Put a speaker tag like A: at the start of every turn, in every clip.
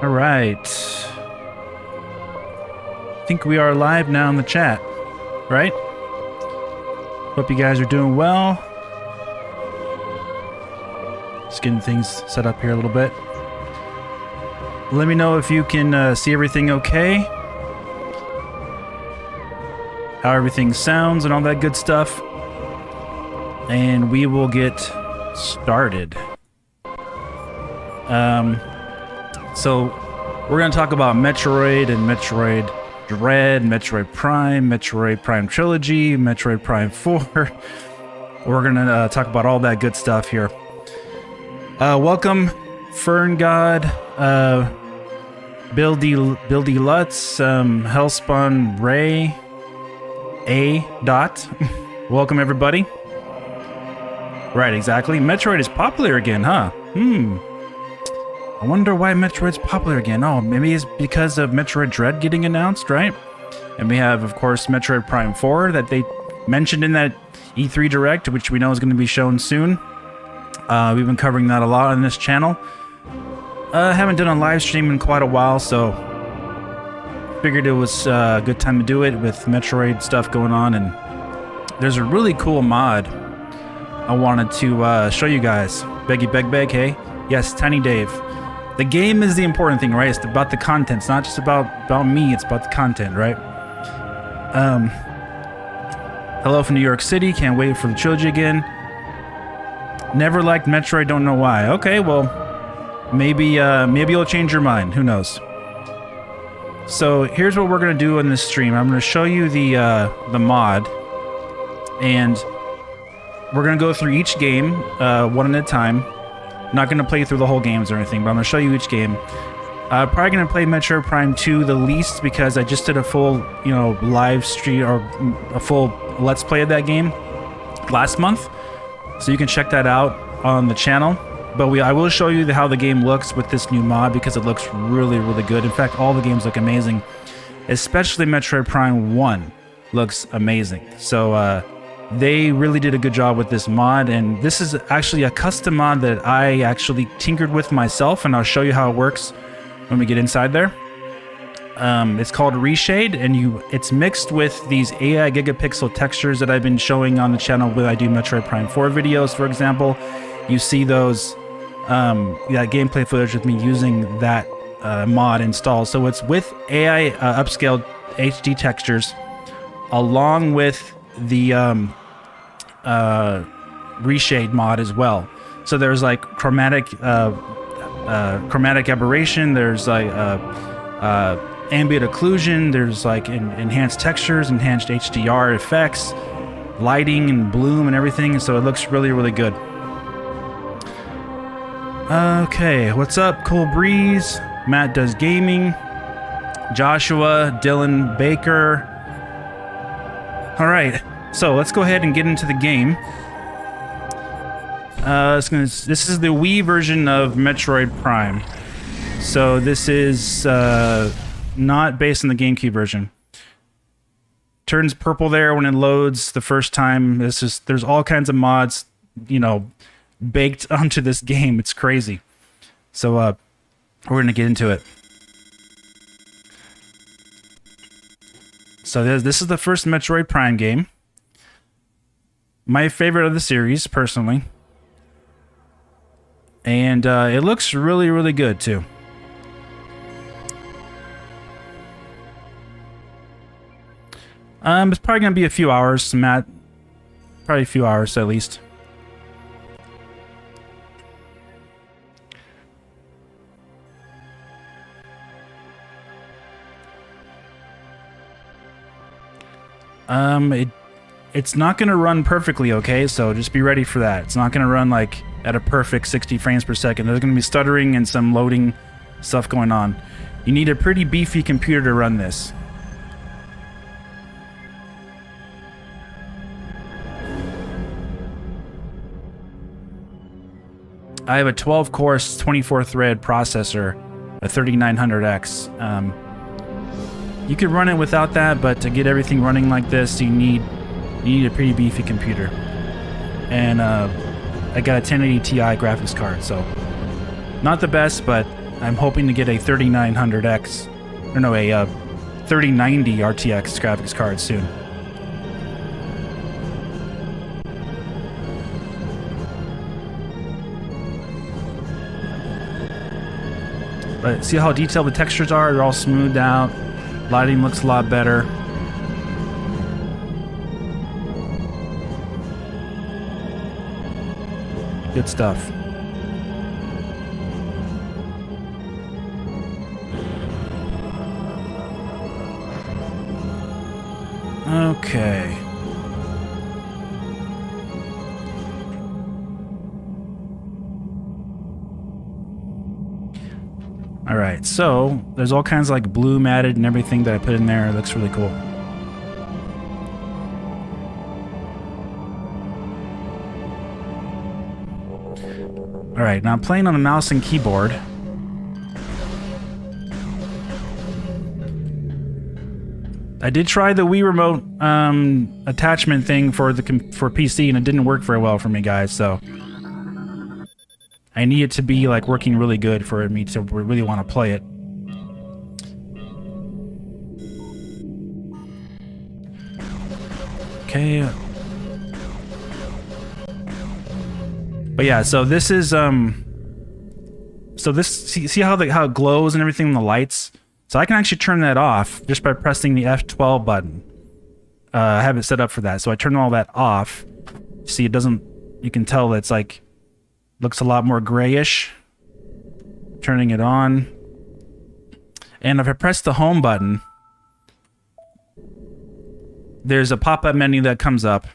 A: All right. I think we are live now in the chat, right? Hope you guys are doing well. Just getting things set up here a little bit. Let me know if you can see everything okay. How everything sounds and all that good stuff. And we will get started. So we're going to talk about Metroid and Metroid Dread, Metroid Prime Trilogy, Metroid Prime 4. We're going to talk about all that good stuff here. Welcome, Fern God, Bildy Lutz, Hellspawn Ray, A. Dot. Welcome, everybody. Right, exactly. Metroid is popular again, huh? I wonder why Metroid's popular again. Oh, maybe it's because of Metroid Dread getting announced, right? And we have, of course, Metroid Prime 4 that they mentioned in that E3 Direct, which we know is going to be shown soon. We've been covering that a lot on this channel. Haven't done a live stream in quite a while, so figured it was a good time to do it with Metroid stuff going on. And there's a really cool mod I wanted to show you guys. Beggy Beg, hey? Yes, Tiny Dave. The game is the important thing, right? It's about the content. It's not just about me. It's about the content, right? Hello from New York City. Can't wait for the Trilogy again. Never liked Metroid. Don't know why. Okay, well, maybe you'll change your mind. Who knows? So here's what we're gonna do in this stream. I'm gonna show you the mod, and we're gonna go through each game one at a time. Not going to play through the whole games or anything, but I'm going to show you each game. Probably going to play Metroid Prime 2 the least because I just did a full, live stream or a full Let's Play of that game last month. So you can check that out on the channel. But I will show you how the game looks with this new mod because it looks really, really good. In fact, all the games look amazing. Especially Metroid Prime 1 looks amazing. So, they really did a good job with this mod, and this is actually a custom mod that I actually tinkered with myself, and I'll show you how it works when we get inside there. It's called ReShade, and it's mixed with these AI gigapixel textures that I've been showing on the channel when I do Metroid Prime 4 videos, for example. You see those gameplay footage with me using that mod installed. So it's with AI upscaled HD textures, along with the ReShade mod as well. So there's like chromatic aberration, there's like ambient occlusion, there's like enhanced textures, enhanced HDR effects, lighting and bloom and everything, so it looks really, really good. Okay, what's up? Cool Breeze, Matt Does Gaming, Joshua, Dylan Baker. All right. So let's go ahead and get into the game. This is the Wii version of Metroid Prime. So this is not based on the GameCube version. Turns purple there when it loads the first time. There's all kinds of mods, baked onto this game. It's crazy. So we're gonna get into it. So this is the first Metroid Prime game. My favorite of the series, personally. And it looks really, really good, too. It's probably going to be a few hours, Matt. Probably a few hours, at least. It's not going to run perfectly, okay? So just be ready for that. It's not going to run like at a perfect 60 frames per second. There's going to be stuttering and some loading stuff going on. You need a pretty beefy computer to run this. I have a 12-core, 24-thread processor, a 3900X. You could run it without that, but to get everything running like this, you need a pretty beefy computer. And I got a 1080 Ti graphics card, so not the best, but I'm hoping to get a 3900X, or no, a 3090 RTX graphics card soon. But see how detailed the textures are? They're all smoothed out. Lighting looks a lot better. Good stuff. Okay. All right, so there's all kinds of like bloom added and everything that I put in there. It looks really cool. All right, now I'm playing on a mouse and keyboard. I did try the Wii Remote attachment thing for PC, and it didn't work very well for me, guys. So I need it to be like working really good for me to really want to play it. Okay. But yeah, so this is so this see how it glows and everything in the lights. So I can actually turn that off just by pressing the F12 button. I have it set up for that. So I turn all that off. See, it doesn't. You can tell that it's like looks a lot more grayish. Turning it on, and if I press the home button, there's a pop-up menu that comes up.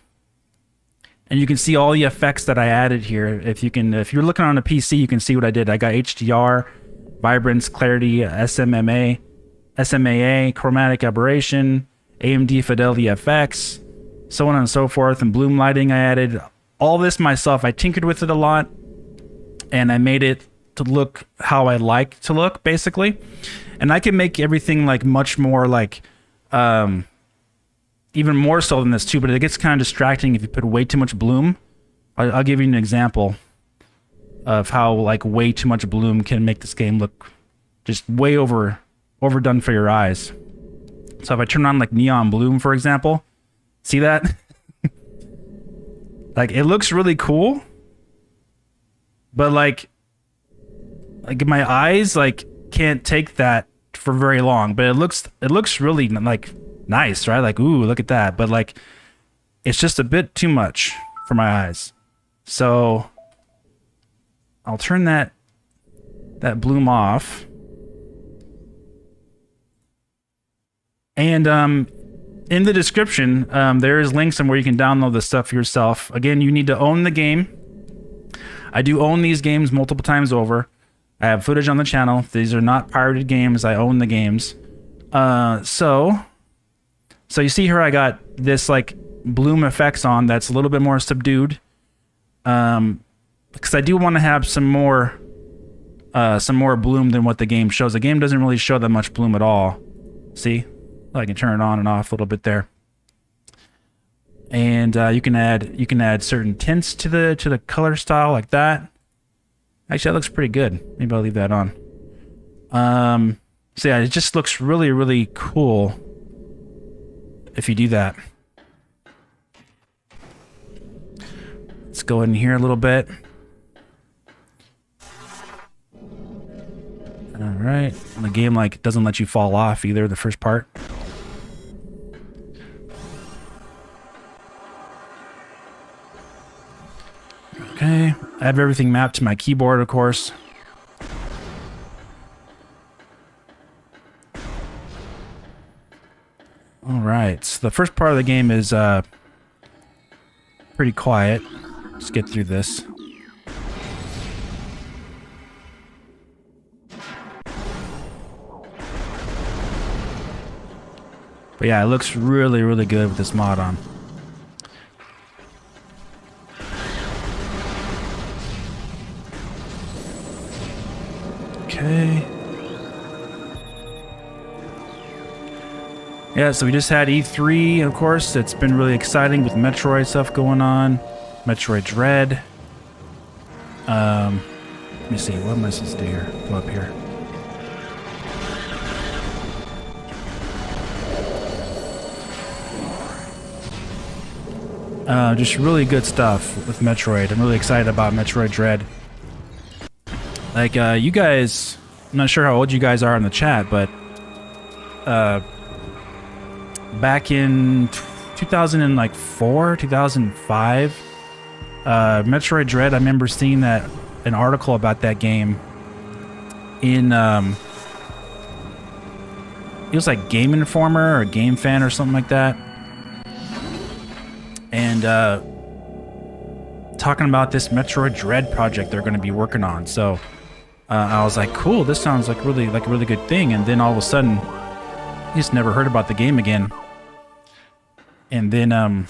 A: And you can see all the effects that I added here. If you're looking on a PC, you can see what I did. I got HDR, vibrance, clarity, SMAA, chromatic aberration, AMD Fidelity FX, so on and so forth, and bloom lighting I added. All this myself. I tinkered with it a lot, and I made it to look how I like to look, basically. And I can make everything like much more like even more so than this too, but it gets kind of distracting if you put way too much bloom. I'll give you an example of how like way too much bloom can make this game look just way overdone for your eyes. So if I turn on like neon bloom, for example, see that? Like it looks really cool, but like my eyes like can't take that for very long. But it looks really like nice, right? Like, ooh, look at that. But like, it's just a bit too much for my eyes. So I'll turn that bloom off. And in the description, there is links on where you can download this stuff for yourself. Again, you need to own the game. I do own these games multiple times over. I have footage on the channel. These are not pirated games. I own the games. So you see here I got this like bloom effects on that's a little bit more subdued. Because I do want to have some more bloom than what the game shows. The game doesn't really show that much bloom at all. See? I can turn it on and off a little bit there. And you can add certain tints to the color style like that. Actually, that looks pretty good. Maybe I'll leave that on. So yeah, it just looks really, really cool if you do that. Let's go in here a little bit. All right. The game like doesn't let you fall off either, the first part. Okay. I have everything mapped to my keyboard, of course. All right. So the first part of the game is pretty quiet. Let's get through this. But yeah, it looks really, really good with this mod on. Okay. Yeah, so we just had E3, of course. It's been really exciting with Metroid stuff going on. Metroid Dread. Let me see, what am I supposed to do here? Go up here. Just really good stuff with Metroid. I'm really excited about Metroid Dread. Like, you guys, I'm not sure how old you guys are in the chat, but back in 2004, 2005, Metroid Dread, I remember seeing an article about that game in, it was like Game Informer or Game Fan or something like that. And talking about this Metroid Dread project they're going to be working on. So I was like, cool, this sounds like a really good thing. And then all of a sudden, I just never heard about the game again. And then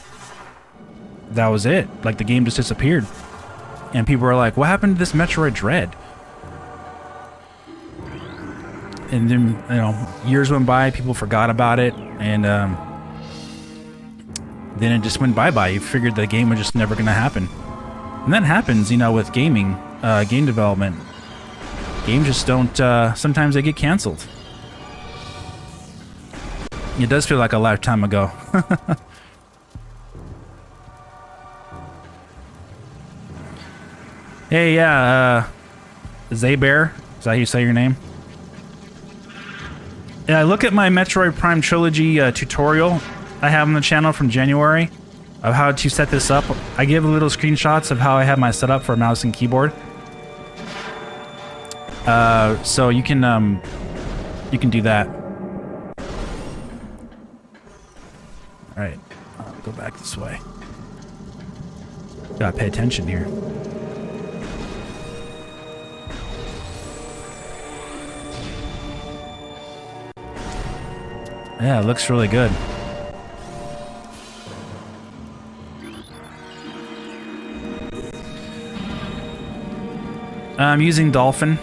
A: that was it. Like, the game just disappeared. And people were like, what happened to this Metroid Dread? And then, you know, years went by, people forgot about it, and then it just went bye-bye. You figured the game was just never going to happen. And that happens, you know, with gaming, game development. Games just don't, sometimes they get canceled. It does feel like a lifetime ago. Hey, yeah, Zaybear, is that how you say your name? Yeah, look at my Metroid Prime Trilogy tutorial I have on the channel from January of how to set this up. I give little screenshots of how I have my setup for mouse and keyboard. So you can do that. All right, I'll go back this way. Gotta pay attention here. Yeah, it looks really good. I'm using Dolphin.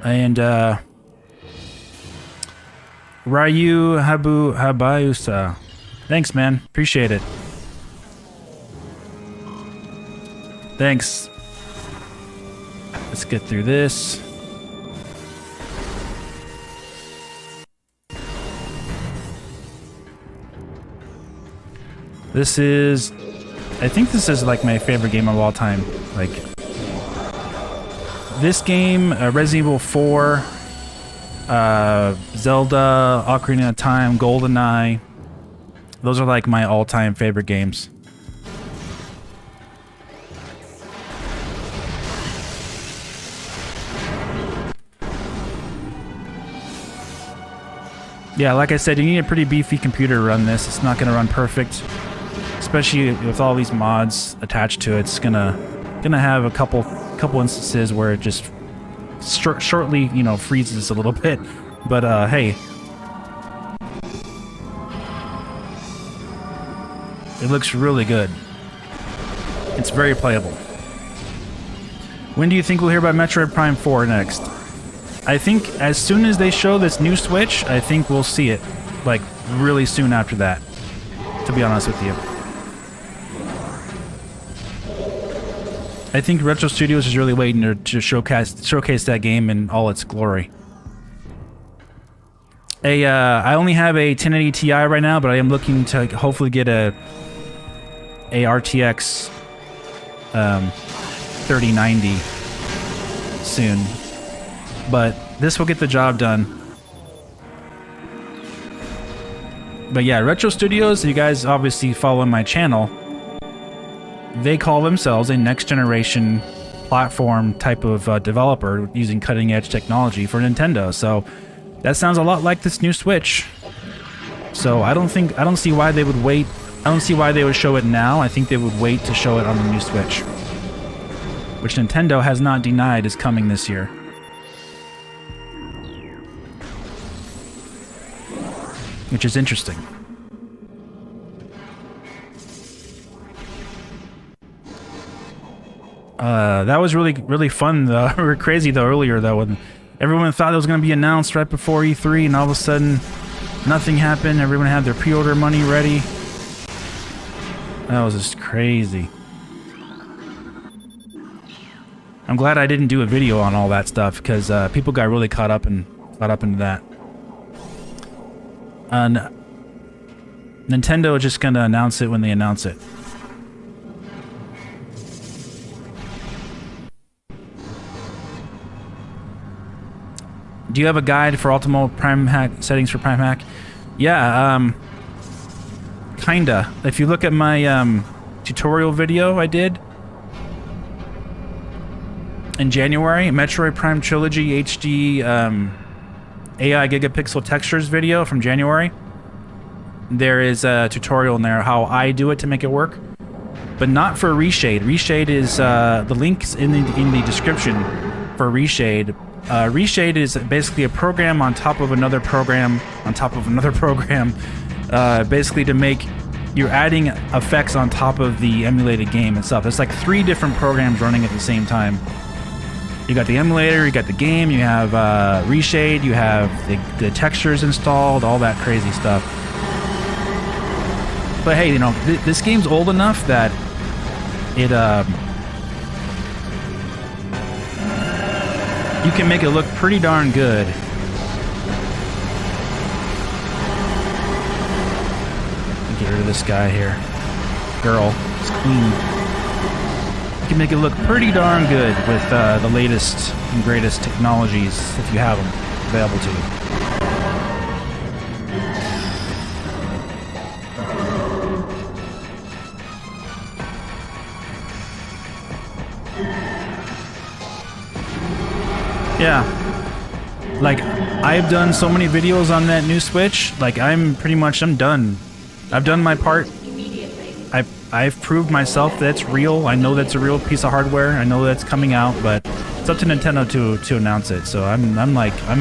A: And Ryu Habayusa. Thanks, man. Appreciate it. Thanks. Let's get through this. This is, I think this is like my favorite game of all time. Like, this game, Resident Evil 4, Zelda, Ocarina of Time, GoldenEye. Those are like my all-time favorite games. Yeah, like I said, you need a pretty beefy computer to run this. It's not going to run perfect. Especially with all these mods attached to it, it's gonna have a couple instances where it just shortly, you know, freezes a little bit. But hey, it looks really good. It's very playable. When do you think we'll hear about Metroid Prime 4 next? I think as soon as they show this new Switch, I think we'll see it, like, really soon after that, to be honest with you. I think Retro Studios is really waiting to showcase that game in all its glory. I only have a 1080 Ti right now, but I am looking to hopefully get a RTX 3090 soon. But this will get the job done. But yeah, Retro Studios, you guys obviously follow my channel. They call themselves a next-generation platform type of developer using cutting-edge technology for Nintendo. So that sounds a lot like this new Switch. So I don't see why they would wait. I don't see why they would show it now. I think they would wait to show it on the new Switch, which Nintendo has not denied is coming this year. Which is interesting. That was really fun though. We were crazy though earlier though when everyone thought it was going to be announced right before E3 and all of a sudden nothing happened. Everyone had their pre-order money ready. That was just crazy. I'm glad I didn't do a video on all that stuff because people got really caught up into that. Nintendo is just gonna announce it when they announce it. Do you have a guide for Ultimo Prime Hack settings for Prime Hack? Yeah, kinda. If you look at my tutorial video I did in January, Metroid Prime Trilogy HD AI Gigapixel Textures video from January, there is a tutorial in there how I do it to make it work, but not for ReShade. ReShade is the links in the description for ReShade. ReShade is basically a program on top of another program on top of another program, basically to make, you're adding effects on top of the emulated game itself. It's like 3 different programs running at the same time. You got the emulator, you got the game, you have ReShade, you have the textures installed, all that crazy stuff. But hey, you know, this game's old enough that it you can make it look pretty darn good. Get rid of this guy here. Girl. It's queen. You can make it look pretty darn good with the latest and greatest technologies if you have them available to you. Yeah, like I've done so many videos on that new Switch. Like I'm done. I've done my part. I've proved myself that it's real. I know that's a real piece of hardware. I know that's coming out, but it's up to Nintendo to announce it. So I'm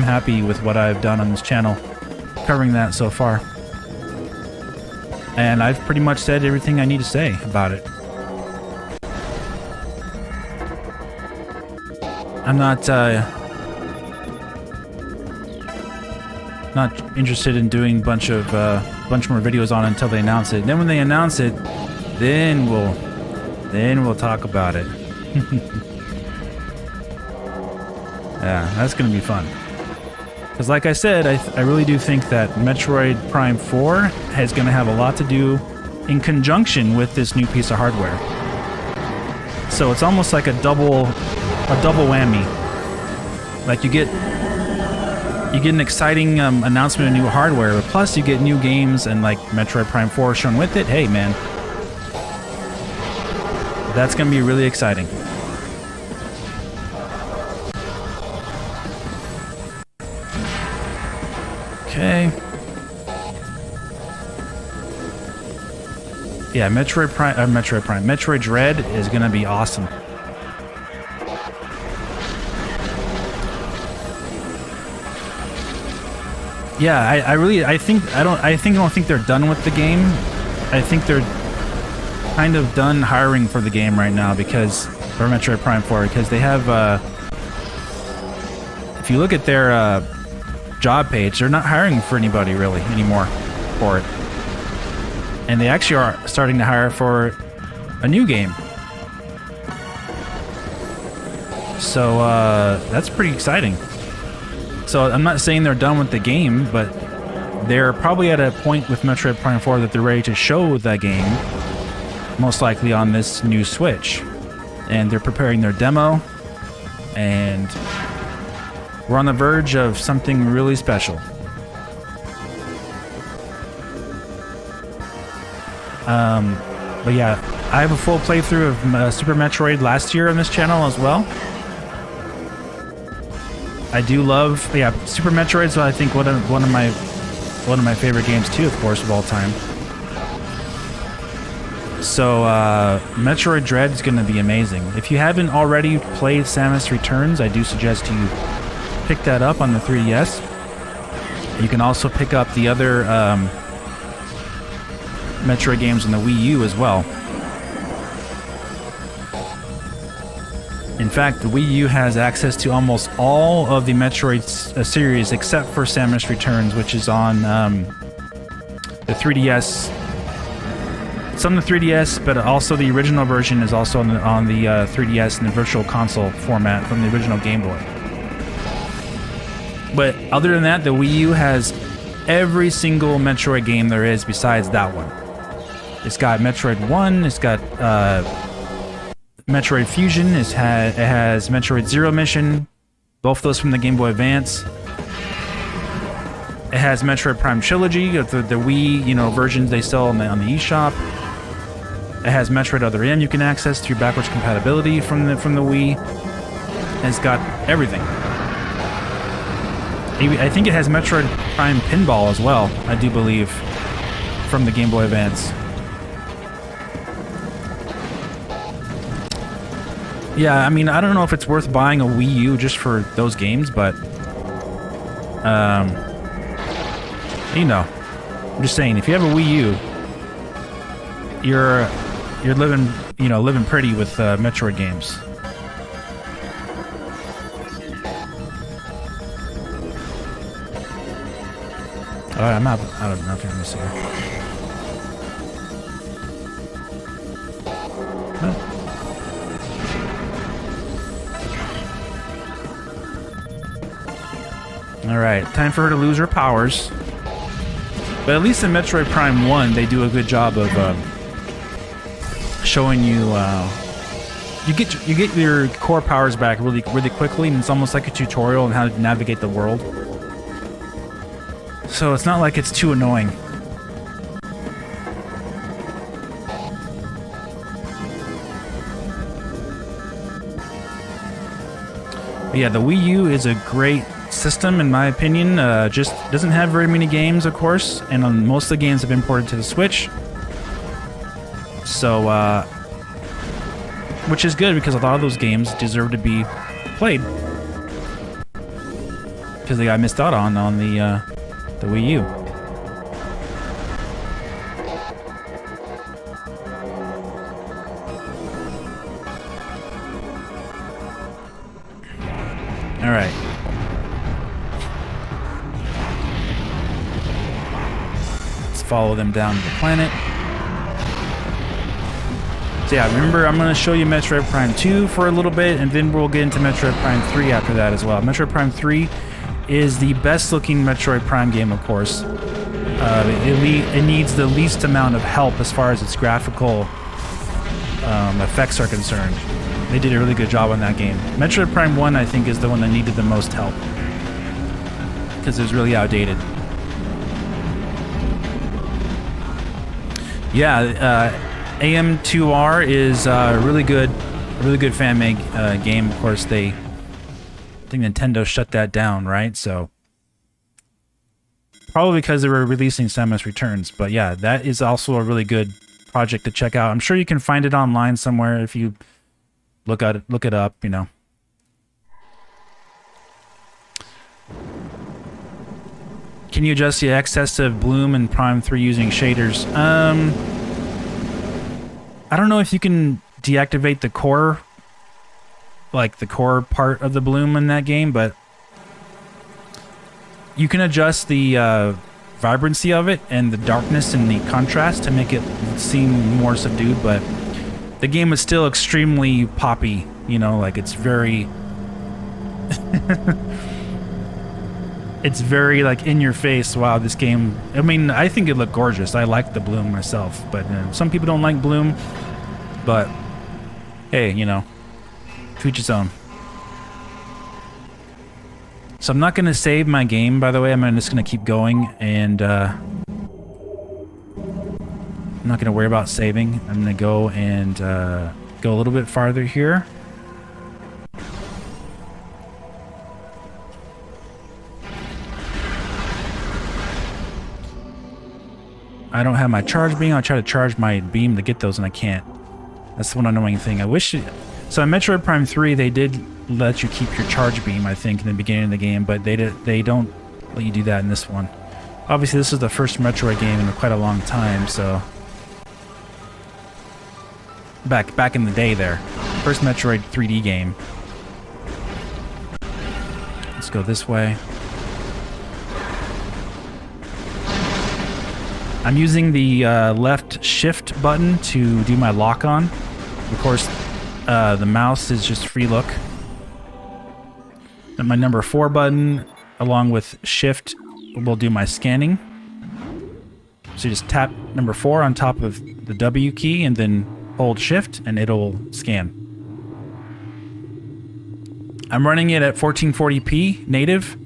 A: happy with what I've done on this channel, covering that so far. And I've pretty much said everything I need to say about it. I'm not interested in doing a bunch more videos on it until they announce it. And then when they announce it, then we'll talk about it. Yeah, that's gonna be fun. Because like I said, I really do think that Metroid Prime 4 is gonna have a lot to do in conjunction with this new piece of hardware. So it's almost like a double whammy. Like you get an exciting announcement of new hardware, but plus you get new games and like Metroid Prime 4 shown with it. Hey man, that's gonna be really exciting. Okay. Yeah, Metroid Dread is gonna be awesome. Yeah, I don't think they're done with the game. I think they're kind of done hiring for the game right now for Metroid Prime 4, because they have if you look at their job page, they're not hiring for anybody really anymore for it. And they actually are starting to hire for a new game. So that's pretty exciting. So I'm not saying they're done with the game, but they're probably at a point with Metroid Prime 4 that they're ready to show that game, most likely on this new Switch. And they're preparing their demo, and we're on the verge of something really special. But yeah, I have a full playthrough of Super Metroid last year on this channel as well. I do love, Super Metroid. So I think one of my favorite games too, of course, of all time. So Metroid Dread is going to be amazing. If you haven't already played Samus Returns, I do suggest you pick that up on the 3DS. You can also pick up the other Metroid games on the Wii U as well. In fact, the Wii U has access to almost all of the Metroid series except for Samus Returns, which is on the 3DS. It's on the 3DS, but also the original version is also on the 3DS in the Virtual Console format from the original Game Boy. But other than that, the Wii U has every single Metroid game there is besides that one. It's got Metroid 1, it's got Metroid Fusion, it has Metroid Zero Mission, both those from the Game Boy Advance. It has Metroid Prime Trilogy, the Wii, you know, versions they sell on the eShop. It has Metroid Other M you can access through backwards compatibility from the Wii. It's got everything. I think it has Metroid Prime Pinball as well, I do believe, from the Game Boy Advance. Yeah, I mean, I don't know if it's worth buying a Wii U just for those games, but you know, I'm just saying, if you have a Wii U, you're living pretty with Metroid games. All right, I'm out of nothing this here. All right, time for her to lose her powers. But at least in Metroid Prime 1, they do a good job of showing you you get your core powers back really quickly, and it's almost like a tutorial on how to navigate the world. So it's not like it's too annoying. But yeah, the Wii U is a great system in my opinion. Just doesn't have very many games, of course, and most of the games have been ported to the Switch. So, which is good because a lot of those games deserve to be played because they got missed out on the Wii U. All right. Let's follow them down to the planet. So yeah, remember, I'm going to show you Metroid Prime 2 for a little bit, and then we'll get into Metroid Prime 3 after that as well. Metroid Prime 3 is the best looking Metroid Prime game, of course. It needs the least amount of help as far as its graphical effects are concerned. They did a really good job on that game. Metroid Prime 1, I think, is the one that needed the most help because it was really outdated. Yeah, AM2R is a really good fan-made game. Of course, I think Nintendo shut that down, right? So probably because they were releasing Samus Returns. But yeah, that is also a really good project to check out. I'm sure you can find it online somewhere if you look it up, you know. Can you adjust the excessive bloom in Prime 3 using shaders? I don't know if you can deactivate the core, like the core part of the bloom in that game, but you can adjust the vibrancy of it and the darkness and the contrast to make it seem more subdued, but the game is still extremely poppy, you know, like it's very it's very like in your face. Wow, this game, I mean, I think it looked gorgeous. I like the bloom myself, but some people don't like bloom, but hey, you know, to each its own. So I'm not going to save my game, by the way. I'm just going to keep going, and I'm not going to worry about saving. I'm going to go and go a little bit farther here. I don't have my charge beam. I'll try to charge my beam to get those, and I can't. That's the one annoying thing. I wish... So in Metroid Prime 3, they did let you keep your charge beam, I think, in the beginning of the game, but they don't let you do that in this one. Obviously, this is the first Metroid game in quite a long time, so... Back in the day there. First Metroid 3D game. Let's go this way. I'm using the left shift button to do my lock-on. Of course, the mouse is just free look. And my number 4 button, along with shift will do my scanning. So you just tap number 4 on top of the W key and then hold shift and it'll scan. I'm running it at 1440p native.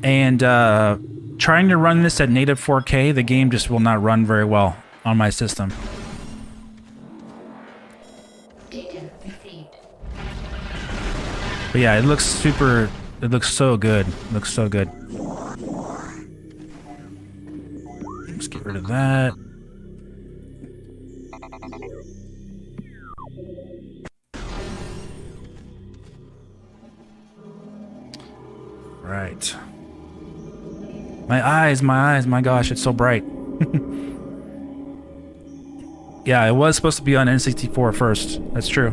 A: And trying to run this at native 4K, the game just will not run very well on my system. But yeah, it looks super, it looks so good. It looks so good. Let's get rid of that. Right. My eyes, my gosh, it's so bright. Yeah, it was supposed to be on N64 first. That's true.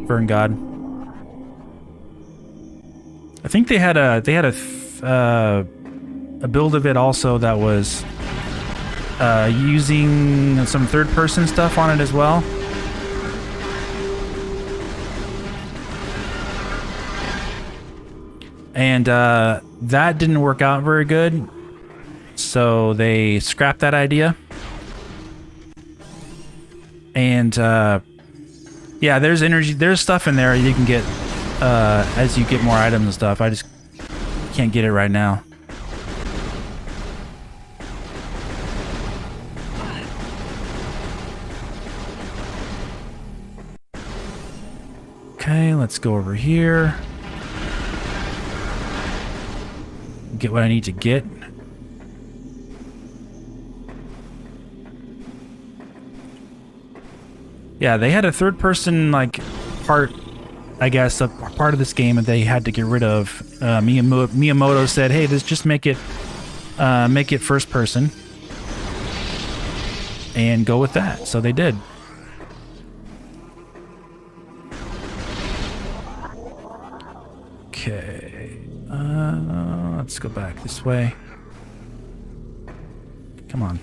A: Vern God. I think they had a build of it also that was using some third-person stuff on it as well. And that didn't work out very good, so they scrapped that idea. And yeah, there's stuff in there you can get as you get more items and stuff. I just can't get it right now. Okay, let's go over here. Get what I need to get. Yeah, they had a third-person like part, I guess, a part of this game that they had to get rid of. Miyamoto said, "Hey, just make it first-person, and go with that." So they did. Okay, let's go back this way. Come on.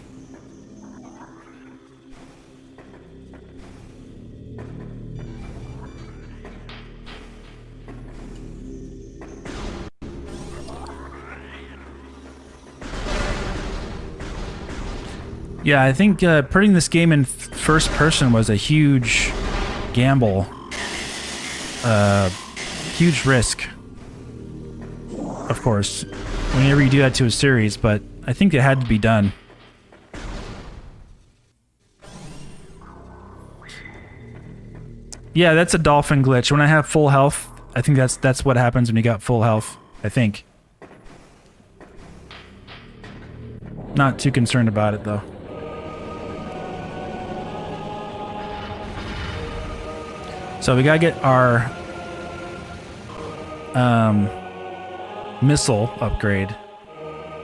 A: Yeah, I think putting this game in first person was a huge gamble. Huge risk. Of course, whenever you do that to a series, but I think it had to be done. Yeah, that's a Dolphin glitch. When I have full health, I think that's what happens when you got full health, I think. Not too concerned about it, though. So we gotta get our missile upgrade.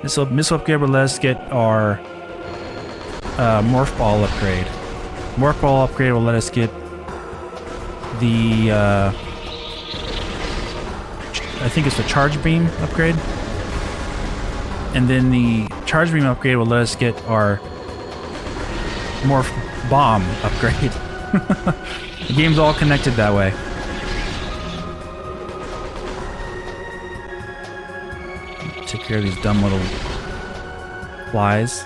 A: Missile upgrade will let us get our morph ball upgrade. Morph ball upgrade will let us get the I think it's the charge beam upgrade. And then the charge beam upgrade will let us get our morph bomb upgrade. The game's all connected that way. Take care of these dumb little flies.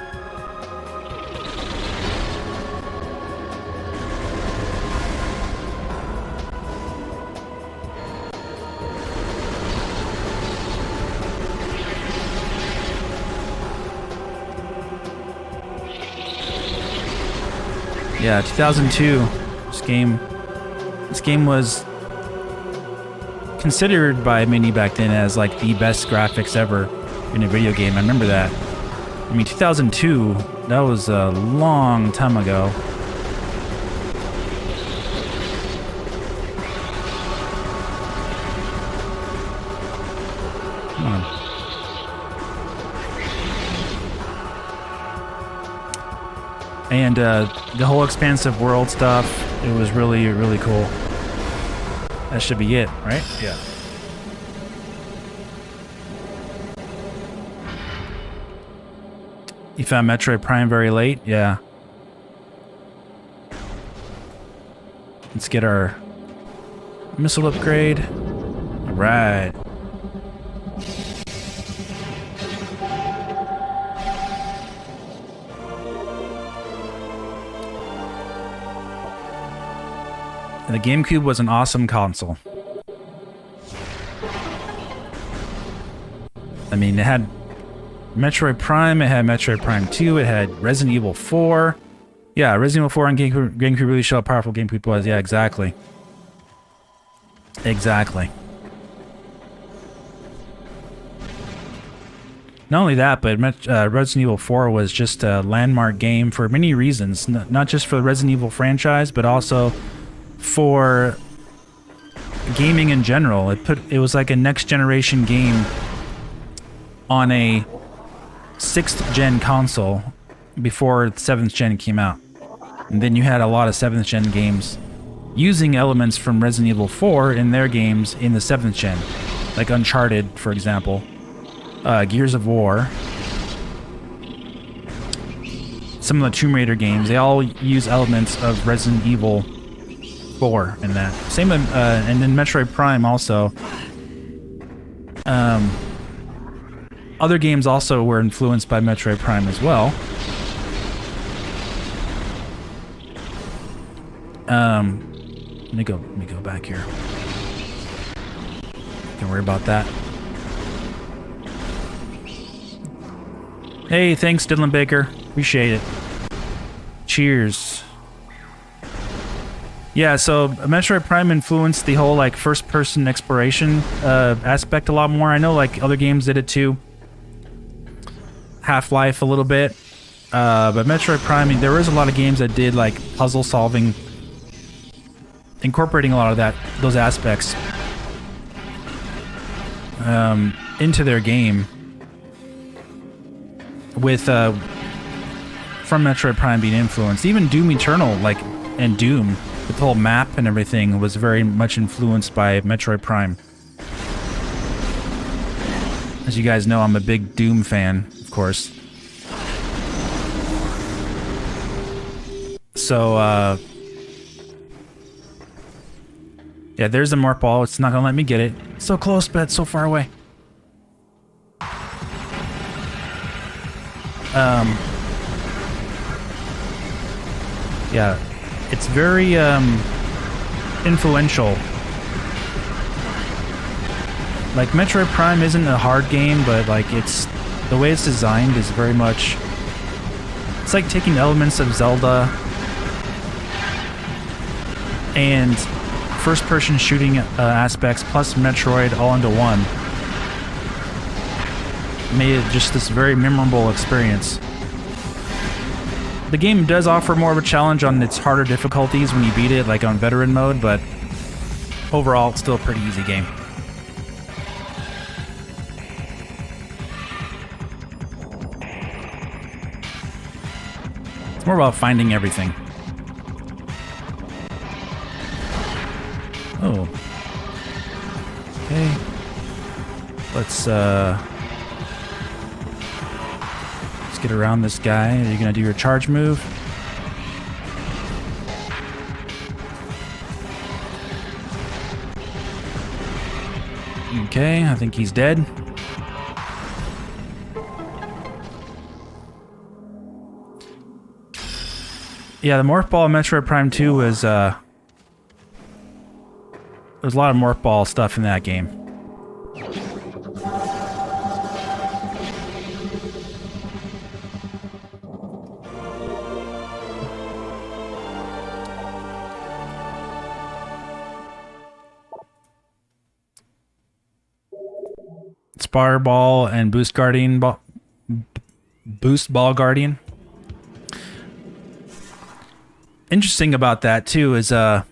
A: Yeah, 2002. This game was considered by many back then as like the best graphics ever in a video game. I remember that. I mean, 2002, that was a long time ago. Come on. And the whole expansive world stuff, it was really, really cool. That should be it, right? Yeah. You found Metroid Prime very late? Yeah. Let's get our missile upgrade. Alright. The GameCube was an awesome console. I mean, it had Metroid Prime, it had Metroid Prime 2, it had Resident Evil 4. Yeah, Resident Evil 4 on GameCube really showed how powerful GameCube was. Yeah, exactly. Exactly. Not only that, but Resident Evil 4 was just a landmark game for many reasons. Not just for the Resident Evil franchise, but also for gaming in general. It was like a next generation game on a 6th gen console before 7th gen came out. And then you had a lot of 7th gen games using elements from Resident Evil 4 in their games in the 7th gen. Like Uncharted, for example. Gears of War. Some of the Tomb Raider games, they all use elements of Resident Evil 4 in that. Same, and then Metroid Prime also. Other games also were influenced by Metroid Prime as well. Let me go back here. Don't worry about that. Hey, thanks, Dylan Baker. Appreciate it. Cheers. Yeah, so Metroid Prime influenced the whole like first-person exploration aspect a lot more. I know like other games did it too. Half-Life a little bit. But Metroid Prime, I mean, there was a lot of games that did like puzzle solving, incorporating a lot of those aspects into their game. With from Metroid Prime being influenced, even Doom Eternal, like, and Doom, the whole map and everything was very much influenced by Metroid Prime. As you guys know, I'm a big Doom fan, of course. So, yeah, there's the morph ball. It's not gonna let me get it. So close, but it's so far away. Yeah, it's very influential. Like Metroid Prime isn't a hard game, but like the way it's designed is very much. It's like taking elements of Zelda and first-person shooting aspects plus Metroid all into one. Made it just this very memorable experience. The game does offer more of a challenge on its harder difficulties when you beat it, like on veteran mode, but overall, it's still a pretty easy game. It's more about finding everything. Oh. Okay. Let's get around this guy. Are you gonna do your charge move? Okay, I think he's dead. Yeah, the morph ball in Metroid Prime 2 was there's a lot of morph ball stuff in that game. Spire Ball and Boost Ball Guardian. Interesting about that too is some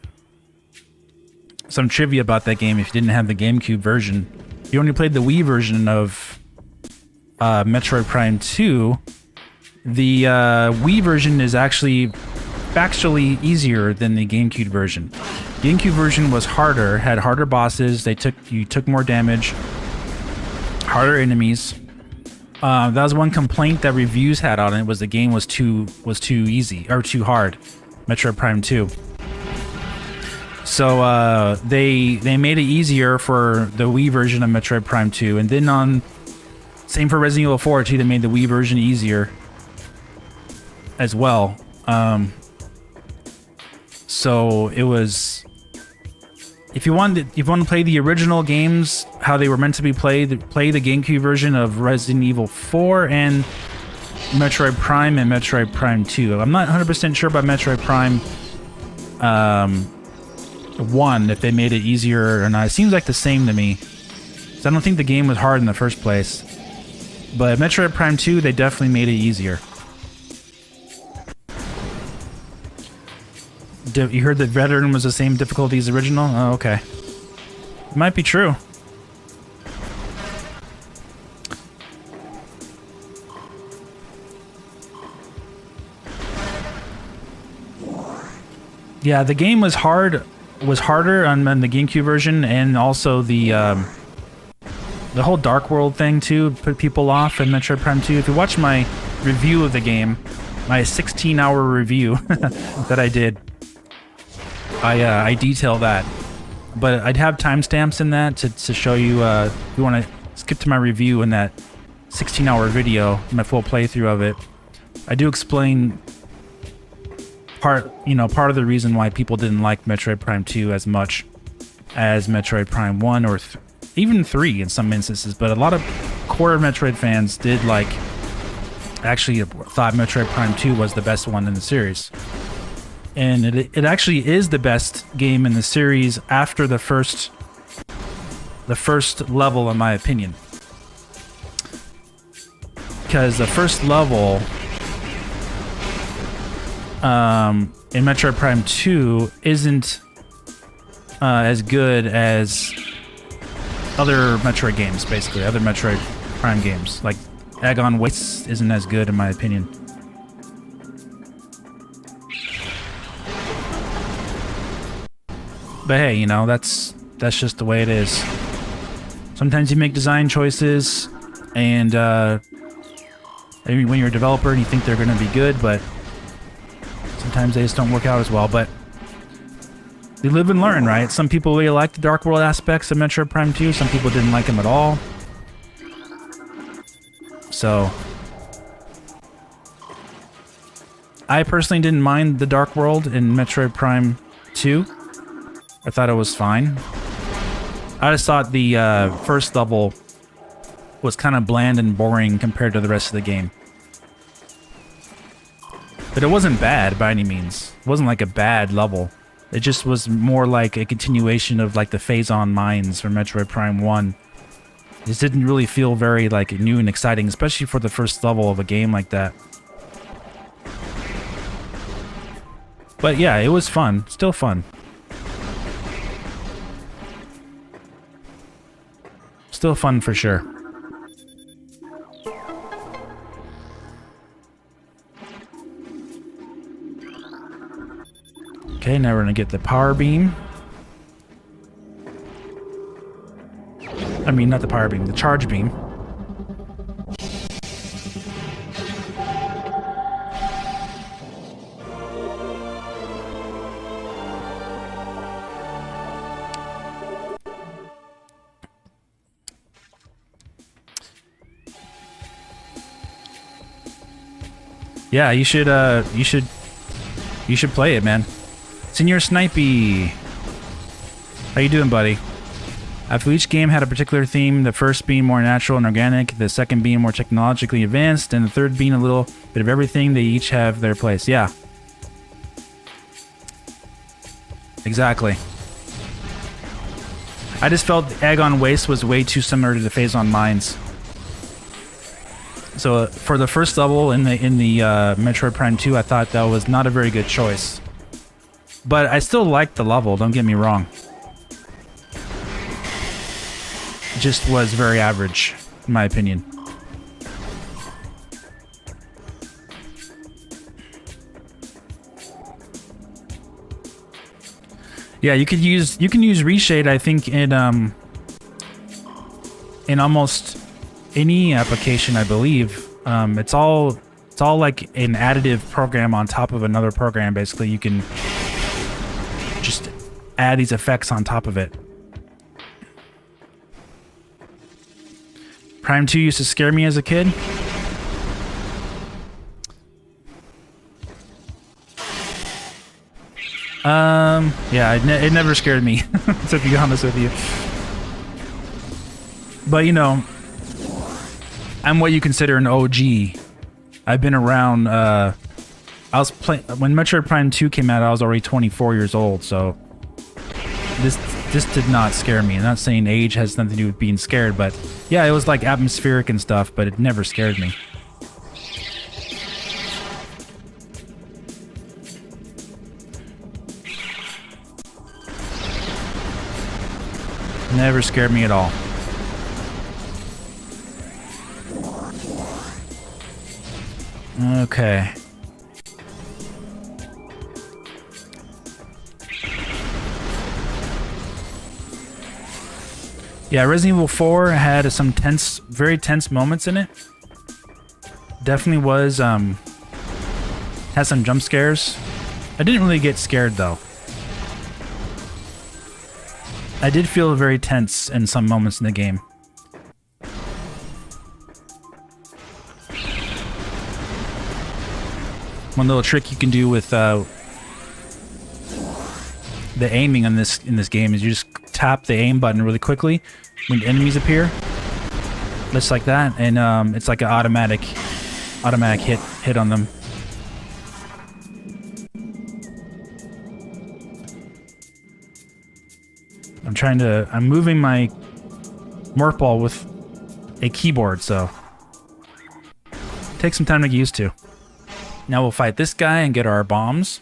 A: trivia about that game. If you didn't have the GameCube version, if you only played the Wii version of Metroid Prime 2, the Wii version is actually factually easier than the GameCube version. GameCube version was harder, had harder bosses. You took more damage. Harder enemies. That was one complaint that reviews had on it, was the game was too easy or too hard. Metroid Prime 2. So they made it easier for the Wii version of Metroid Prime 2, and then same for Resident Evil 4 too. They made the Wii version easier as well. So it was if you want to play the original games, how they were meant to be played, play the GameCube version of Resident Evil 4 and Metroid Prime and Metroid Prime 2. I'm not 100% sure about Metroid Prime 1, if they made it easier or not. It seems like the same to me. So I don't think the game was hard in the first place. But Metroid Prime 2, they definitely made it easier. You heard that Veteran was the same difficulty as the original? Oh, okay. It might be true. Yeah, the game was harder on the GameCube version, and also the whole Dark World thing too put people off in Metroid Prime 2. If you watch my review of the game, my 16-hour review that I did, I detail that. But I'd have timestamps in that to show you. If you want to skip to my review in that 16-hour video, my full playthrough of it, I do explain part of the reason why people didn't like Metroid Prime 2 as much as Metroid Prime 1 or even 3 in some instances. But a lot of core Metroid fans did actually thought Metroid Prime 2 was the best one in the series. And it actually is the best game in the series after the first level, in my opinion. Because the first level in Metroid Prime 2 isn't as good as other Metroid games, basically. Other Metroid Prime games. Like, Egg on Waste isn't as good, in my opinion. But hey, you know, that's just the way it is. Sometimes you make design choices, and when you're a developer and you think they're going to be good, but sometimes they just don't work out as well. But we live and learn, right? Some people really like the Dark World aspects of Metroid Prime 2. Some people didn't like them at all. So I personally didn't mind the Dark World in Metroid Prime 2. I thought it was fine. I just thought the first level was kind of bland and boring compared to the rest of the game. But it wasn't bad by any means. It wasn't like a bad level. It just was more like a continuation of like the Phase-On mines from Metroid Prime 1. It just didn't really feel very like new and exciting, especially for the first level of a game like that. But yeah, it was fun. Still fun. Still fun for sure. Okay, now we're gonna get the power beam. I mean, not the power beam, the charge beam. Yeah, you should play it, man. Senior Snipey, how you doing, buddy? After each game had a particular theme, the first being more natural and organic, the second being more technologically advanced, and the third being a little bit of everything. They each have their place. Yeah. Exactly. I just felt Egg on Waste was way too similar to the Phase-On Mines. So for the first level in the Metroid Prime 2, I thought that was not a very good choice. But I still liked the level, don't get me wrong. It just was very average, in my opinion. Yeah, you can use ReShade, I think, in almost any application, I believe. It's all like an additive program on top of another program. Basically, you can just add these effects on top of it. Prime 2 used to scare me as a kid. Yeah, it never scared me, to be honest with you. But, you know, I'm what you consider an OG. I've been around, I was playing, when Metroid Prime 2 came out, I was already 24 years old, so this did not scare me. I'm not saying age has nothing to do with being scared, but yeah, it was like atmospheric and stuff, but it never scared me. Never scared me at all. Okay. Yeah, Resident Evil 4 had some very tense moments in it. Definitely was, had some jump scares. I didn't really get scared though. I did feel very tense in some moments in the game. One little trick you can do with the aiming in this game is you just tap the aim button really quickly when enemies appear, just like that, and it's like an automatic hit on them. I'm moving my morph ball with a keyboard, so take some time to get used to. Now we'll fight this guy and get our bombs.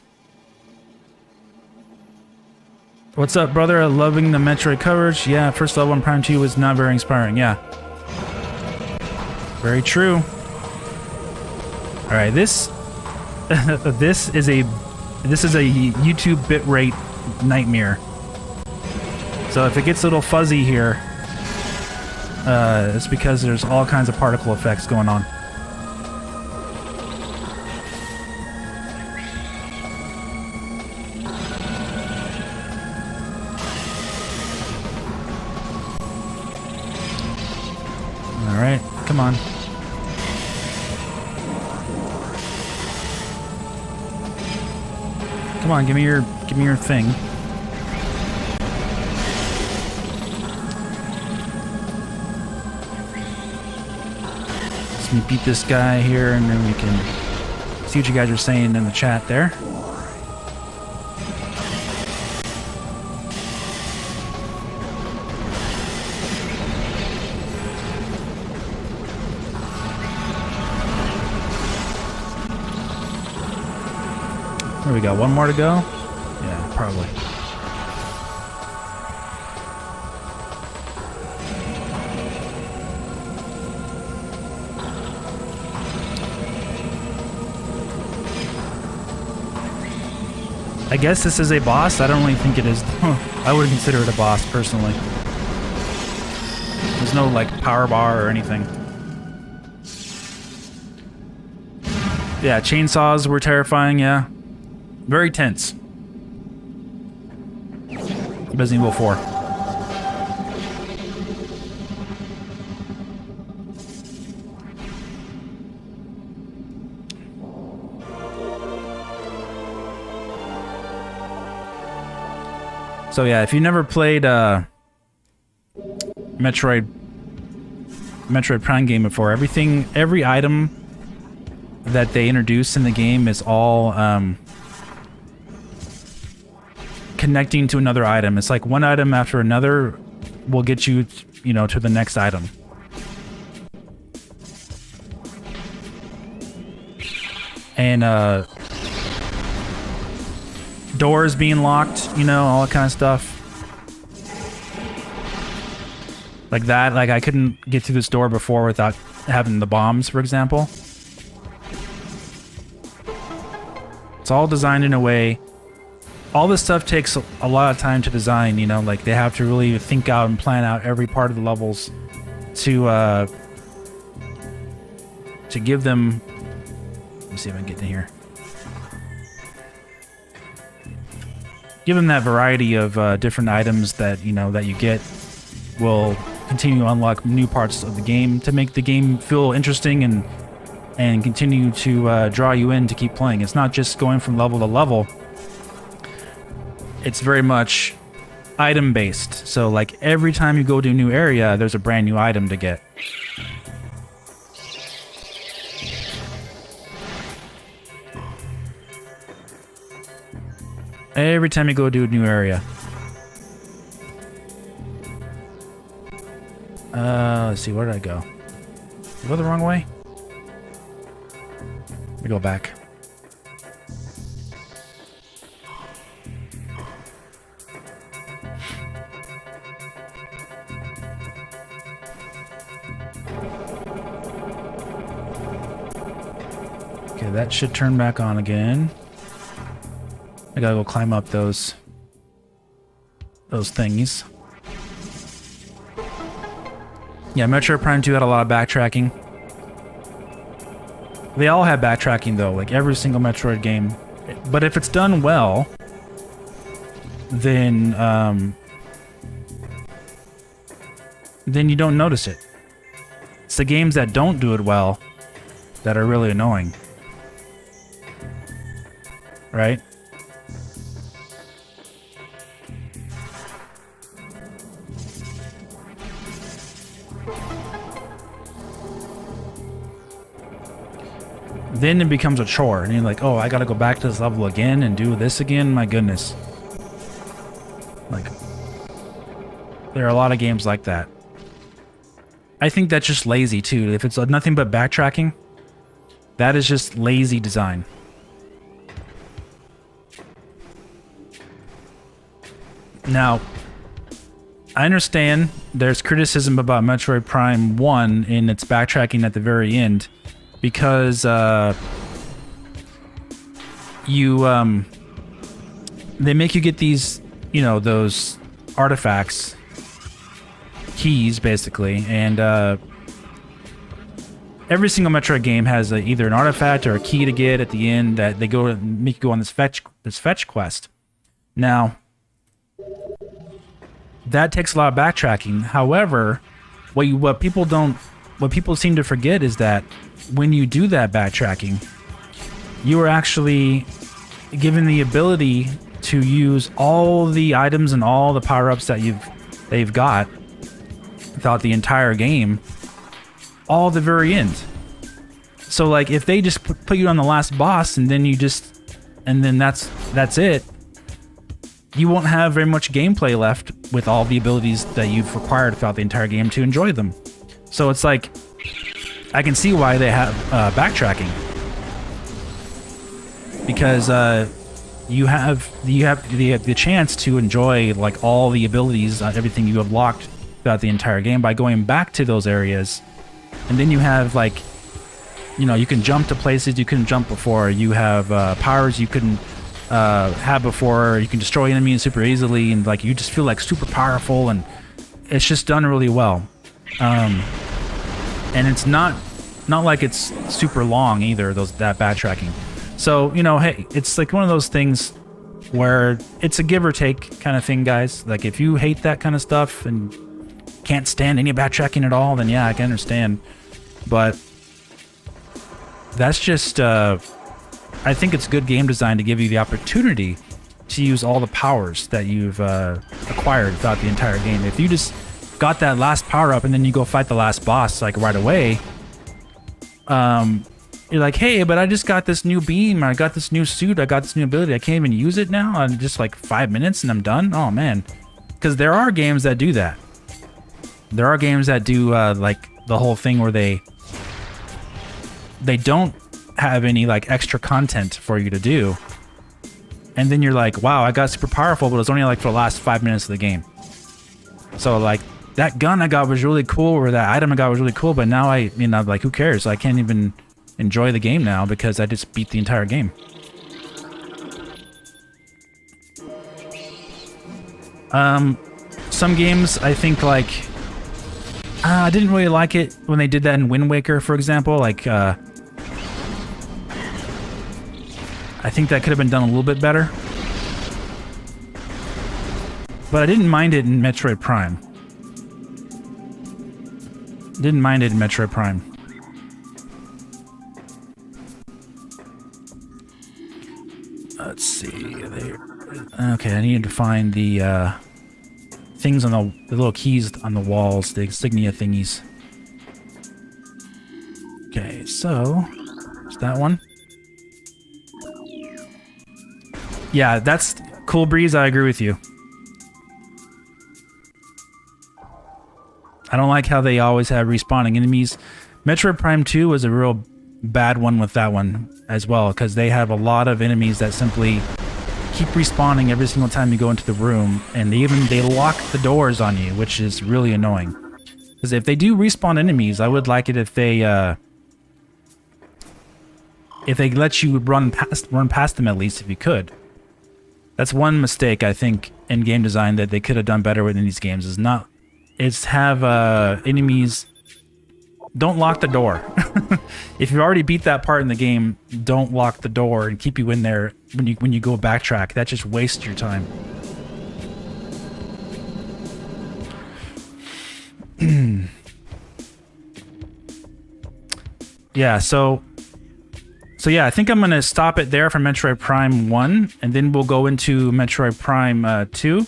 A: What's up, brother? Loving the Metroid coverage. Yeah, first level in Prime 2 was not very inspiring. Yeah. Very true. Alright, this is a YouTube bitrate nightmare. So if it gets a little fuzzy here, it's because there's all kinds of particle effects going on. Alright, come on. Come on, give me your thing. Let me beat this guy here, and then we can see what you guys are saying in the chat there. There we go. One more to go? Yeah, probably. I guess this is a boss. I don't really think it is. I wouldn't consider it a boss, personally. There's no, like, power bar or anything. Yeah, chainsaws were terrifying, yeah. Very tense. Resident Evil 4. So yeah, if you never played Metroid Prime game before, every item that they introduce in the game is all connecting to another item. It's like one item after another will get you, you know, to the next item. And doors being locked, you know, all that kind of stuff. Like that, like I couldn't get through this door before without having the bombs, for example. It's all designed in a way. All this stuff takes a lot of time to design, you know, like they have to really think out and plan out every part of the levels to give them. Let me see if I can get in here. Give them that variety of different items that, you know, that you get will continue to unlock new parts of the game to make the game feel interesting and continue to draw you in to keep playing. It's not just going from level to level. it's very much item based. So like every time you go to a new area, there's a brand new item to get. Every time you go to a new area. Let's see, where did I go? Did I go the wrong way? Let me go back. Okay, that should turn back on again. I gotta go climb up those thingies. Yeah, Metroid Prime 2 had a lot of backtracking. They all have backtracking though, like every single Metroid game. But if it's done well, then you don't notice it. It's the games that don't do it well that are really annoying. Right? Then it becomes a chore, and you're like, oh, I gotta go back to this level again and do this again? My goodness. Like, there are a lot of games like that. I think that's just lazy, too. If it's nothing but backtracking, that is just lazy design. Now, I understand there's criticism about Metroid Prime 1 in its backtracking at the very end, because they make you get these, you know, those artifacts, keys basically, and every single Metroid game has either an artifact or a key to get at the end that they go make you go on this fetch quest. Now, that takes a lot of backtracking. However, what people seem to forget is that when you do that backtracking, you are actually given the ability to use all the items and all the power-ups that they've got throughout the entire game, all at the very end. So like if they just put you on the last boss and then that's it, you won't have very much gameplay left with all the abilities that you've required throughout the entire game to enjoy them. So it's like, I can see why they have backtracking, because you have the chance to enjoy like all the abilities, everything you have locked throughout the entire game by going back to those areas, and then you have like, you know, you can jump to places you couldn't jump before. You have powers you couldn't have before. You can destroy enemies super easily, and like you just feel like super powerful, and it's just done really well. And it's not like it's super long either, that backtracking. So, you know, hey, it's like one of those things where it's a give or take kind of thing, guys. Like if you hate that kind of stuff and can't stand any backtracking at all, then yeah, I can understand. But that's just, I think it's good game design to give you the opportunity to use all the powers that you've acquired throughout the entire game. If you just got that last power up and then you go fight the last boss like right away, you're like, hey, but I just got this new beam, I got this new suit, I got this new ability, I can't even use it now in just like 5 minutes and I'm done. Oh man. Because there are games that do that. There are games that do like the whole thing where they don't have any like extra content for you to do, and then you're like, wow, I got super powerful, but it was only like for the last 5 minutes of the game. So like that gun I got was really cool, or that item I got was really cool, but now like, who cares? I can't even enjoy the game now because I just beat the entire game. Some games I think like I didn't really like it when they did that in Wind Waker, for example. Like I think that could have been done a little bit better, but I didn't mind it in Metroid Prime. Didn't mind it in Metroid Prime. Let's see there. Okay, I need to find the things on the little keys on the walls, the insignia thingies. Okay, so is that one? Yeah, that's cool, Breeze. I agree with you. I don't like how they always have respawning enemies. Metroid Prime 2 was a real bad one with that one as well, because they have a lot of enemies that simply keep respawning every single time you go into the room, and they lock the doors on you, which is really annoying. Because if they do respawn enemies, I would like it if they let you run past them at least if you could. That's one mistake I think in game design that they could have done better with in these games is have enemies don't lock the door. If you've already beat that part in the game, don't lock the door and keep you in there when you go backtrack. That just wastes your time. Yeah, so yeah, I think I'm going to stop it there for Metroid Prime 1, and then we'll go into Metroid Prime 2,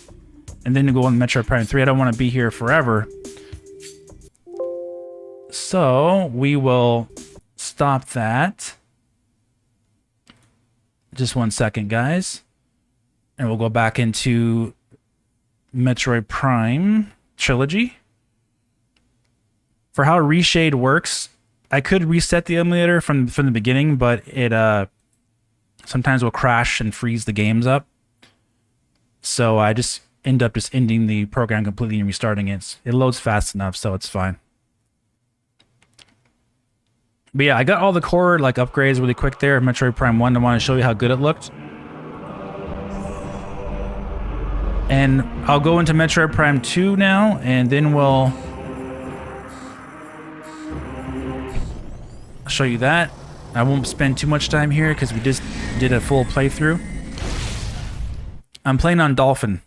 A: and then we'll go on Metroid Prime 3. I don't want to be here forever. So we will stop that. Just 1 second, guys. And we'll go back into Metroid Prime Trilogy. For how ReShade works, I could reset the emulator from the beginning, but it sometimes will crash and freeze the games up. So I just end up ending the program completely and restarting it. It loads fast enough, so it's fine. But yeah, I got all the core upgrades really quick there in Metroid Prime 1. I want to show you how good it looked. And I'll go into Metroid Prime 2 now, and then we'll show you that. I won't spend too much time here because we just did a full playthrough. I'm playing on Dolphin.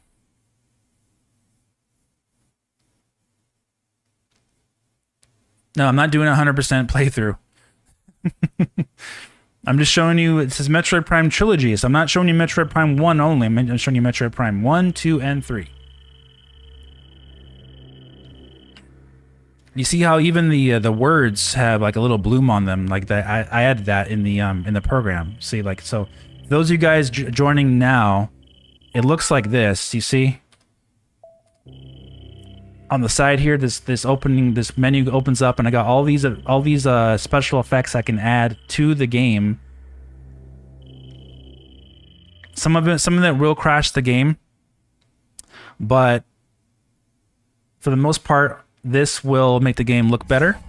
A: No, I'm not doing a 100% playthrough. I'm just showing you, it says Metroid Prime Trilogy, so I'm not showing you Metroid Prime 1 only, I'm showing you Metroid Prime 1, 2, and 3. You see how even the words have like a little bloom on them, like that. I added that in the program. See, like, so those of you guys joining now, it looks like this. You see, on the side here, this menu opens up, and I got all these special effects I can add to the game. Some of that will crash the game, but for the most part, this will make the game look better,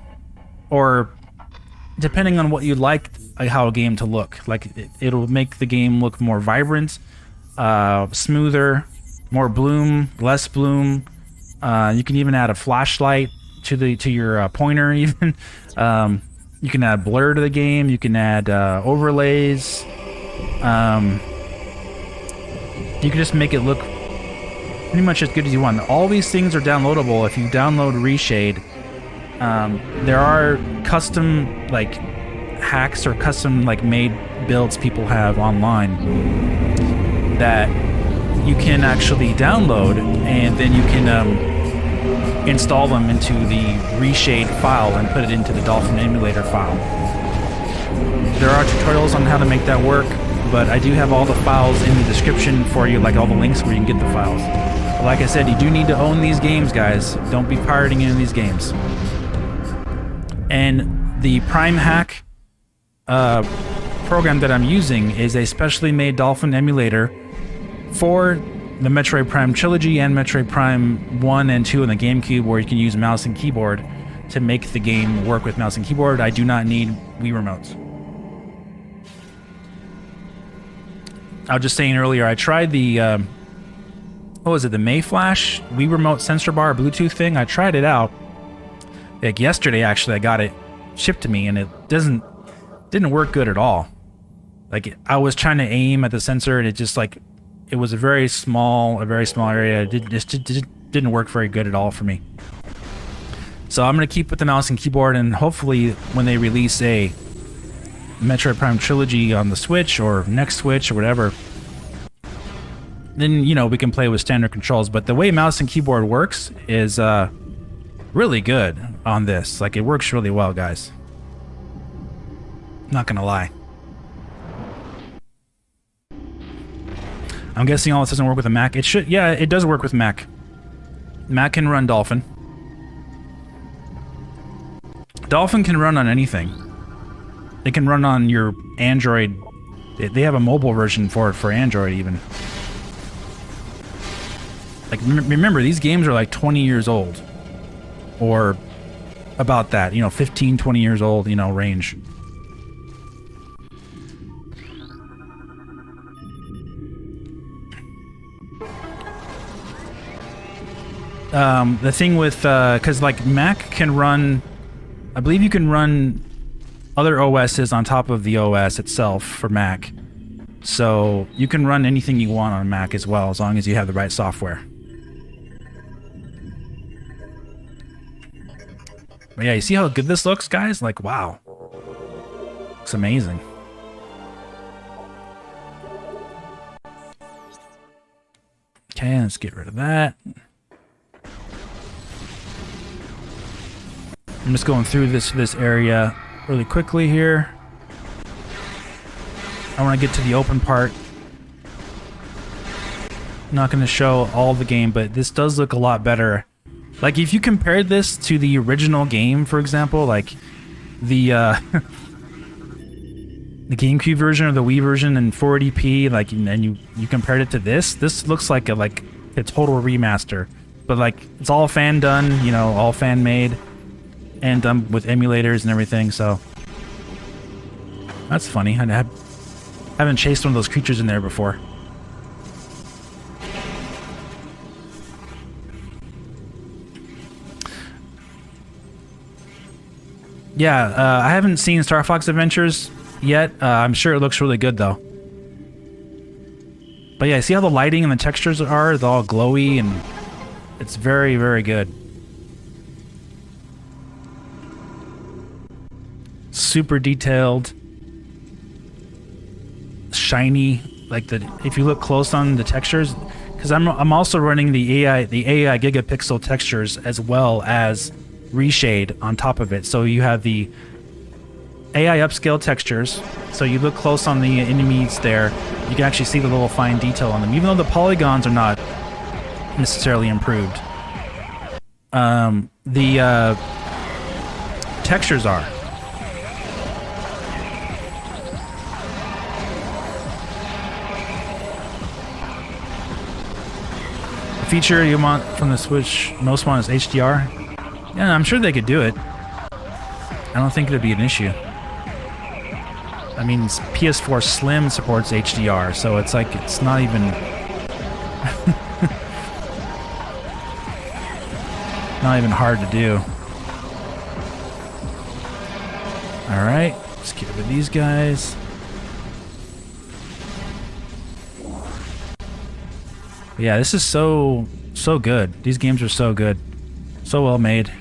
A: or depending on what you like how a game to look. Like it'll make the game look more vibrant, smoother, more bloom, less bloom. You can even add a flashlight to your pointer. Even you can add blur to the game. You can add overlays. You can just make it look pretty much as good as you want. All these things are downloadable if you download ReShade. There are custom hacks or custom made builds people have online that you can actually download, and then you can install them into the ReShade file and put it into the Dolphin emulator file. There are tutorials on how to make that work, but I do have all the files in the description for you, like all the links where you can get the files. But like I said, you do need to own these games, guys. Don't be pirating in these games. And the Prime Hack program that I'm using is a specially made Dolphin emulator for the Metroid Prime Trilogy and Metroid Prime 1 and 2 on the GameCube, where you can use mouse and keyboard to make the game work with mouse and keyboard. I do not need Wii remotes. I was just saying earlier, I tried the, what was it, the Mayflash Wii remote sensor bar Bluetooth thing. I tried it out. Like yesterday, actually, I got it shipped to me, and it didn't work good at all. Like, I was trying to aim at the sensor, and it just it was a very small area. It just didn't work very good at all for me. So I'm gonna keep with the mouse and keyboard, and hopefully when they release a Metroid Prime Trilogy on the Switch or next Switch or whatever, then, you know, we can play with standard controls. But the way mouse and keyboard works is really good on this. Like, it works really well, guys. Not gonna lie. I'm guessing all this doesn't work with a Mac. It should, yeah, it does work with Mac. Mac can run Dolphin. Dolphin can run on anything. It can run on your Android. They have a mobile version for it for Android even. Like, remember, these games are like 20 years old. Or about that, you know, 15, 20 years old, you know, range. The thing with, because like Mac can run, I believe you can run other OSs on top of the OS itself for Mac. So you can run anything you want on Mac as well, as long as you have the right software. But yeah, you see how good this looks, guys? Like, wow. Looks amazing. Okay, let's get rid of that. I'm just going through this area really quickly here. I want to get to the open part. I'm not going to show all the game, but this does look a lot better. Like, if you compared this to the original game, for example, like the the GameCube version or the Wii version in 480p, like, and you compared it to this looks like a total remaster. But like, it's all fan done, you know, all fan made. And done with emulators and everything, so that's funny. I haven't chased one of those creatures in there before. Yeah, I haven't seen Star Fox Adventures yet. I'm sure it looks really good though. But yeah, see how the lighting and the textures are? They're all glowy, and it's very, very good. Super detailed, shiny. Like, if you look close on the textures, because I'm also running the AI gigapixel textures as well as ReShade on top of it. So you have the AI upscale textures. So you look close on the enemies there, you can actually see the little fine detail on them, even though the polygons are not necessarily improved. The textures are. Feature you want from the Switch most want is HDR. Yeah, I'm sure they could do it. I don't think it'd be an issue. I mean, PS4 Slim supports HDR, so it's like, it's not even not even hard to do. Alright, let's get rid of these guys. Yeah, this is so good. These games are so good. So well made.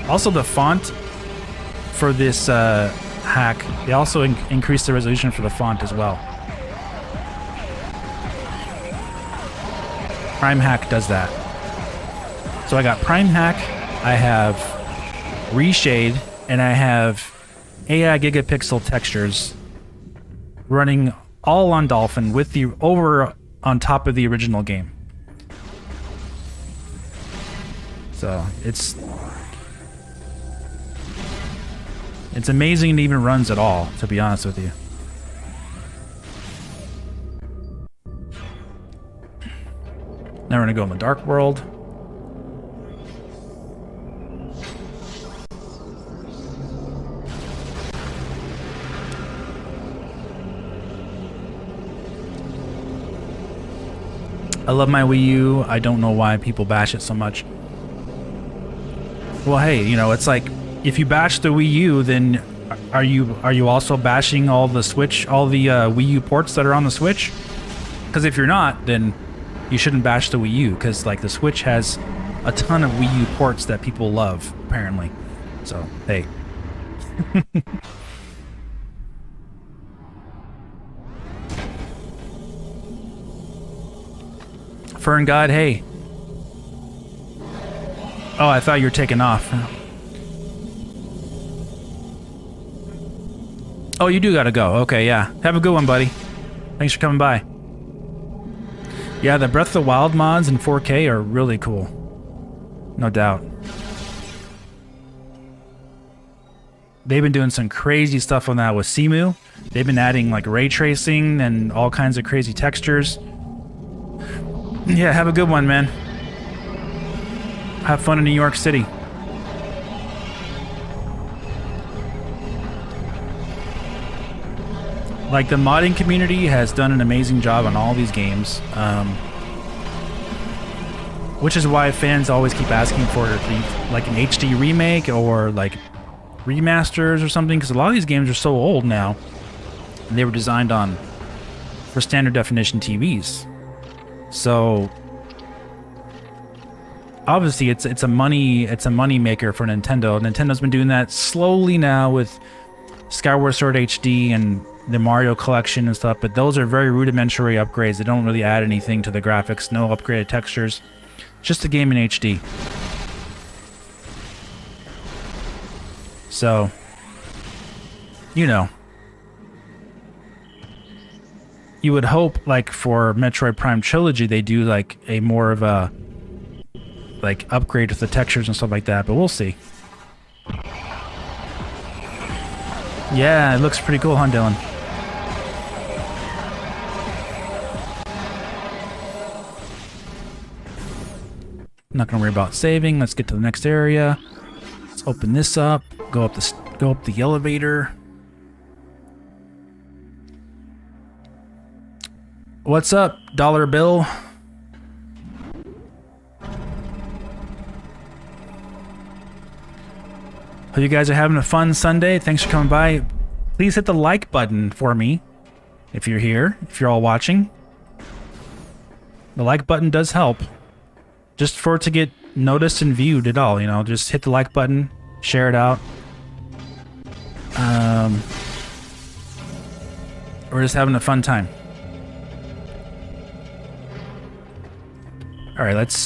A: Also, the font for this hack, they also increased the resolution for the font as well. Prime Hack does that. So I got Prime Hack, I have ReShade, and I have AI gigapixel textures running all on Dolphin with the over on top of the original game. So it's amazing it even runs at all, to be honest with you. Now we're gonna go in the dark world. I love my Wii U. I don't know why people bash it so much. Well, hey, you know, it's like, if you bash the Wii U, then are you also bashing all the Switch, all the Wii U ports that are on the Switch? Because if you're not, then you shouldn't bash the Wii U, because like the Switch has a ton of Wii U ports that people love, apparently. So, hey. Fern God, hey. Oh, I thought you were taking off. Oh, you do gotta go. Okay, yeah. Have a good one, buddy. Thanks for coming by. Yeah, the Breath of the Wild mods in 4K are really cool. No doubt. They've been doing some crazy stuff on that with Simu. They've been adding like ray tracing and all kinds of crazy textures. Yeah, have a good one, man. Have fun in New York City. Like, the modding community has done an amazing job on all these games. Which is why fans always keep asking for like an HD remake or like remasters or something, because a lot of these games are so old now. And they were designed for standard definition TVs. So obviously it's a money maker for Nintendo. Nintendo's been doing that slowly now with Skyward Sword HD and the Mario collection and stuff, but those are very rudimentary upgrades. They don't really add anything to the graphics, no upgraded textures. Just a game in HD. So, you know. You would hope, like, for Metroid Prime Trilogy, they do, like, a more of a, like, upgrade with the textures and stuff like that, but we'll see. Yeah, it looks pretty cool, huh, Dylan? Not gonna worry about saving. Let's get to the next area. Let's open this up. Go up the elevator. What's up, Dollar Bill? Hope you guys are having a fun Sunday. Thanks for coming by. Please hit the like button for me if you're here, if you're all watching. The like button does help. Just for it to get noticed and viewed at all, you know, just hit the like button, share it out. We're just having a fun time. All right, let's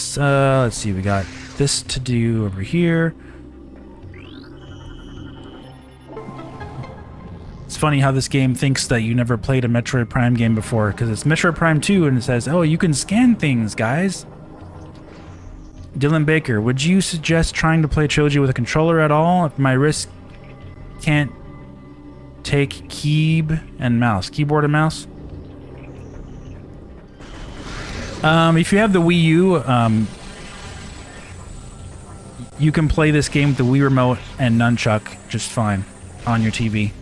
A: see. We got this to do over here. It's funny how this game thinks that you never played a Metroid Prime game before, because it's Metroid Prime 2 and it says, oh, you can scan things, guys. Dylan Baker, would you suggest trying to play Trilogy with a controller at all if my wrist can't take keyboard and mouse? If you have the Wii U, you can play this game with the Wii Remote and Nunchuck just fine on your TV.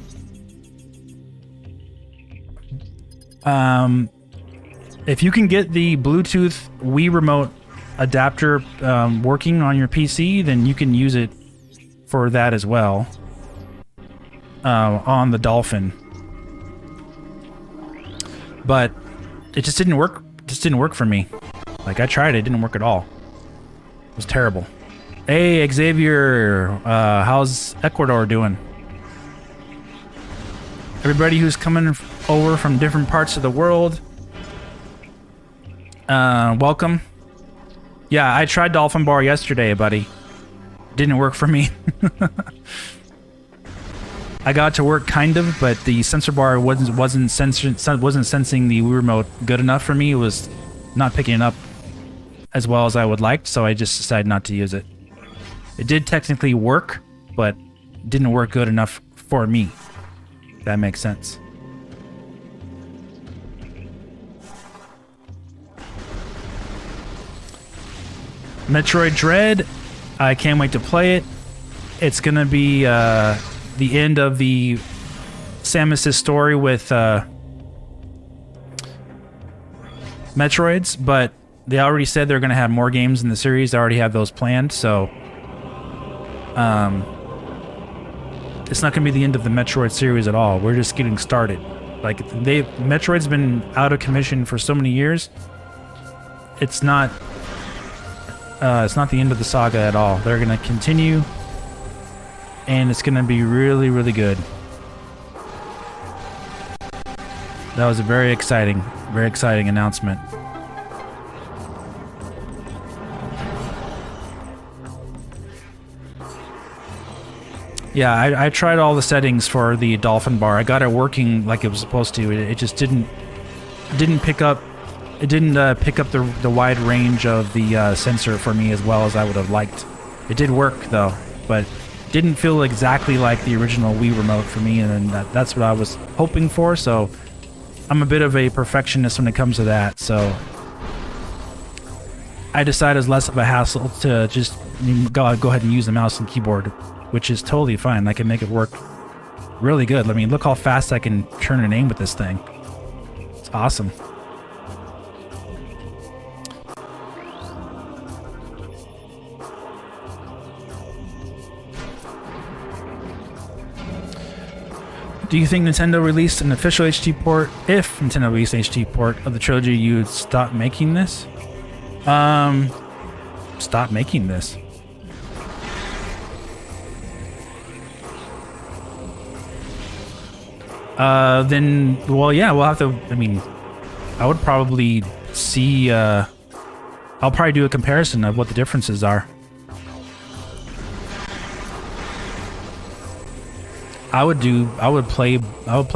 A: If you can get the Bluetooth Wii Remote adapter working on your PC, then you can use it for that as well on the Dolphin. But it just didn't work. Just didn't work for me. Like, I tried it, didn't work at all. It was terrible. Hey, Xavier, how's Ecuador doing? Everybody who's coming over from different parts of the world, welcome. Yeah, I tried Dolphin Bar yesterday, buddy. Didn't work for me. I got to work kind of, but the sensor bar wasn't sensing the Wii Remote good enough for me. It was not picking it up as well as I would like, so I just decided not to use it. It did technically work, but didn't work good enough for me. If that makes sense. Metroid Dread, I can't wait to play it. It's gonna be the end of the Samus's story with Metroids, but they already said they're gonna have more games in the series. They already have those planned, so it's not gonna be the end of the Metroid series at all. We're just getting started. Like, Metroid's been out of commission for so many years. It's not the end of the saga at all. They're gonna continue, and it's gonna be really, really good. That was a very exciting announcement. Yeah, I tried all the settings for the Dolphin bar. I got it working like it was supposed to. It just didn't pick up. It didn't pick up the wide range of the sensor for me as well as I would have liked. It did work though, but didn't feel exactly like the original Wii remote for me, and that's what I was hoping for. So I'm a bit of a perfectionist when it comes to that. So I decided it's less of a hassle to just go ahead and use the mouse and keyboard, which is totally fine. I can make it work really good. I mean, look how fast I can turn and aim with this thing. It's awesome. Do you think Nintendo released an official HD port? If Nintendo released an HD port of the trilogy, you'd stop making this? Stop making this. Then, well, yeah, we'll have to, I mean, I would probably see, I'll probably do a comparison of what the differences are. I would play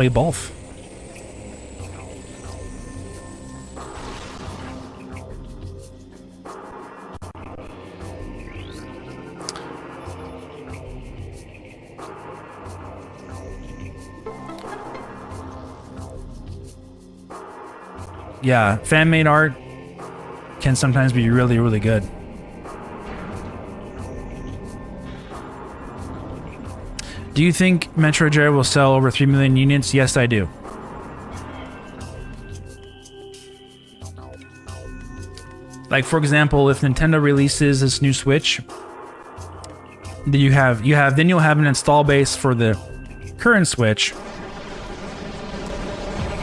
A: both. Yeah, fan-made art can sometimes be really, really good. Do you think Metroid Dread will sell over 3 million units? Yes, I do. Like, for example, if Nintendo releases this new Switch, then you'll have an install base for the current Switch.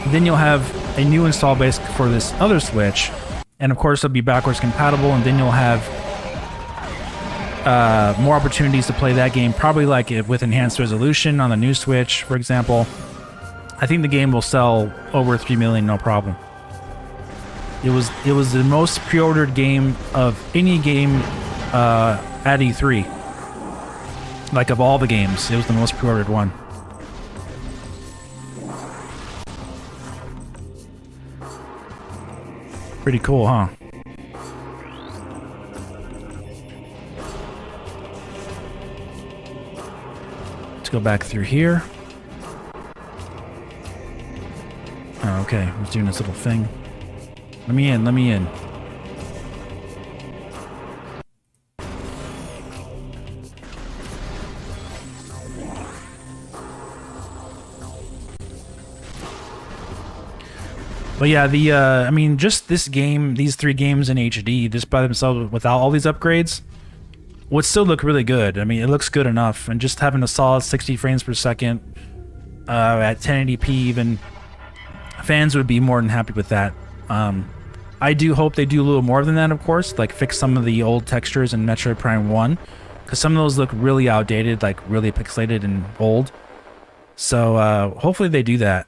A: Then you'll have a new install base for this other Switch, and of course it'll be backwards compatible, and then you'll have more opportunities to play that game, probably like it with enhanced resolution on the new Switch, for example. I think the game will sell over 3 million, no problem. It was the most pre-ordered game of any game at E3. Like, of all the games, it was the most pre-ordered one. Pretty cool, huh? Let's go back through here. Oh, okay, I was doing this little thing. Let me in, let me in. But yeah, I mean, just this game, these 3 games in HD, just by themselves, without all these upgrades, would still look really good. I mean, it looks good enough, and just having a solid 60 frames per second at 1080p even, fans would be more than happy with that. I do hope they do a little more than that, of course, like fix some of the old textures in Metroid Prime 1, because some of those look really outdated, like really pixelated and old. So hopefully they do that.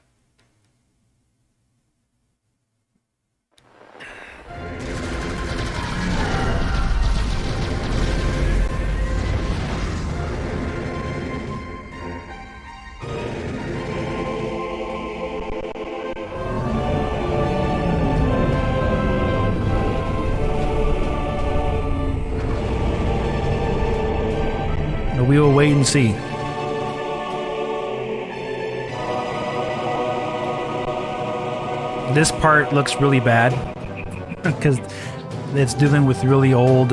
A: We will wait and see. This part looks really bad because it's dealing with really old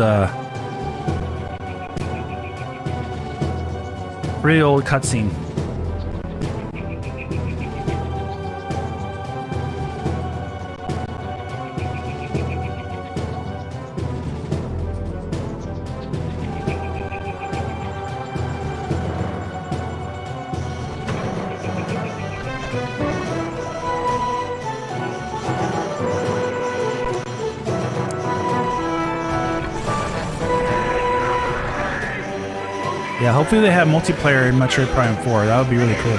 A: cutscene. Yeah, hopefully they have multiplayer in Metroid Prime 4. That would be really cool.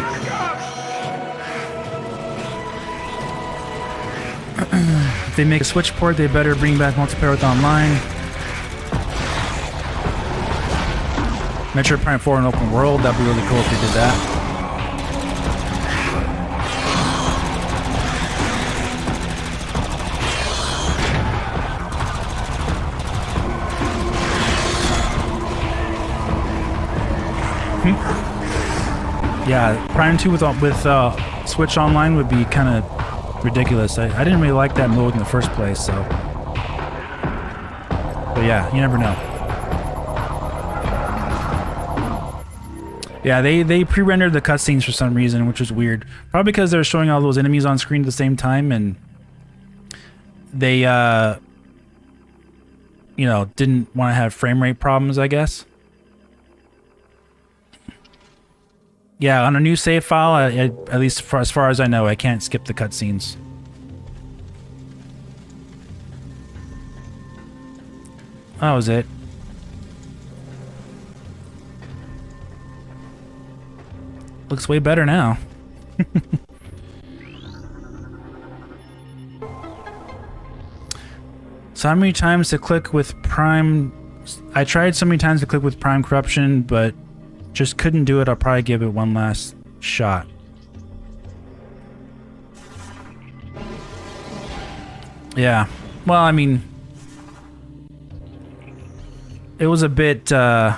A: If they make a Switch port, they better bring back multiplayer with online. Metroid Prime 4 in open world. That'd be really cool if they did that. Yeah, Prime 2 with Switch Online would be kind of ridiculous. I didn't really like that mode in the first place, so. But yeah, you never know. Yeah, they pre-rendered the cutscenes for some reason, which was weird. Probably because they're showing all those enemies on screen at the same time, and they, you know, didn't want to have frame rate problems, I guess. Yeah, on a new save file, at least as far as I know, I can't skip the cutscenes. That was it. Looks way better now. So how many times to click with Prime? I tried so many times to click with Prime Corruption, but just couldn't do it. I'll probably give it one last shot. Yeah. Well, I mean, it was a bit, it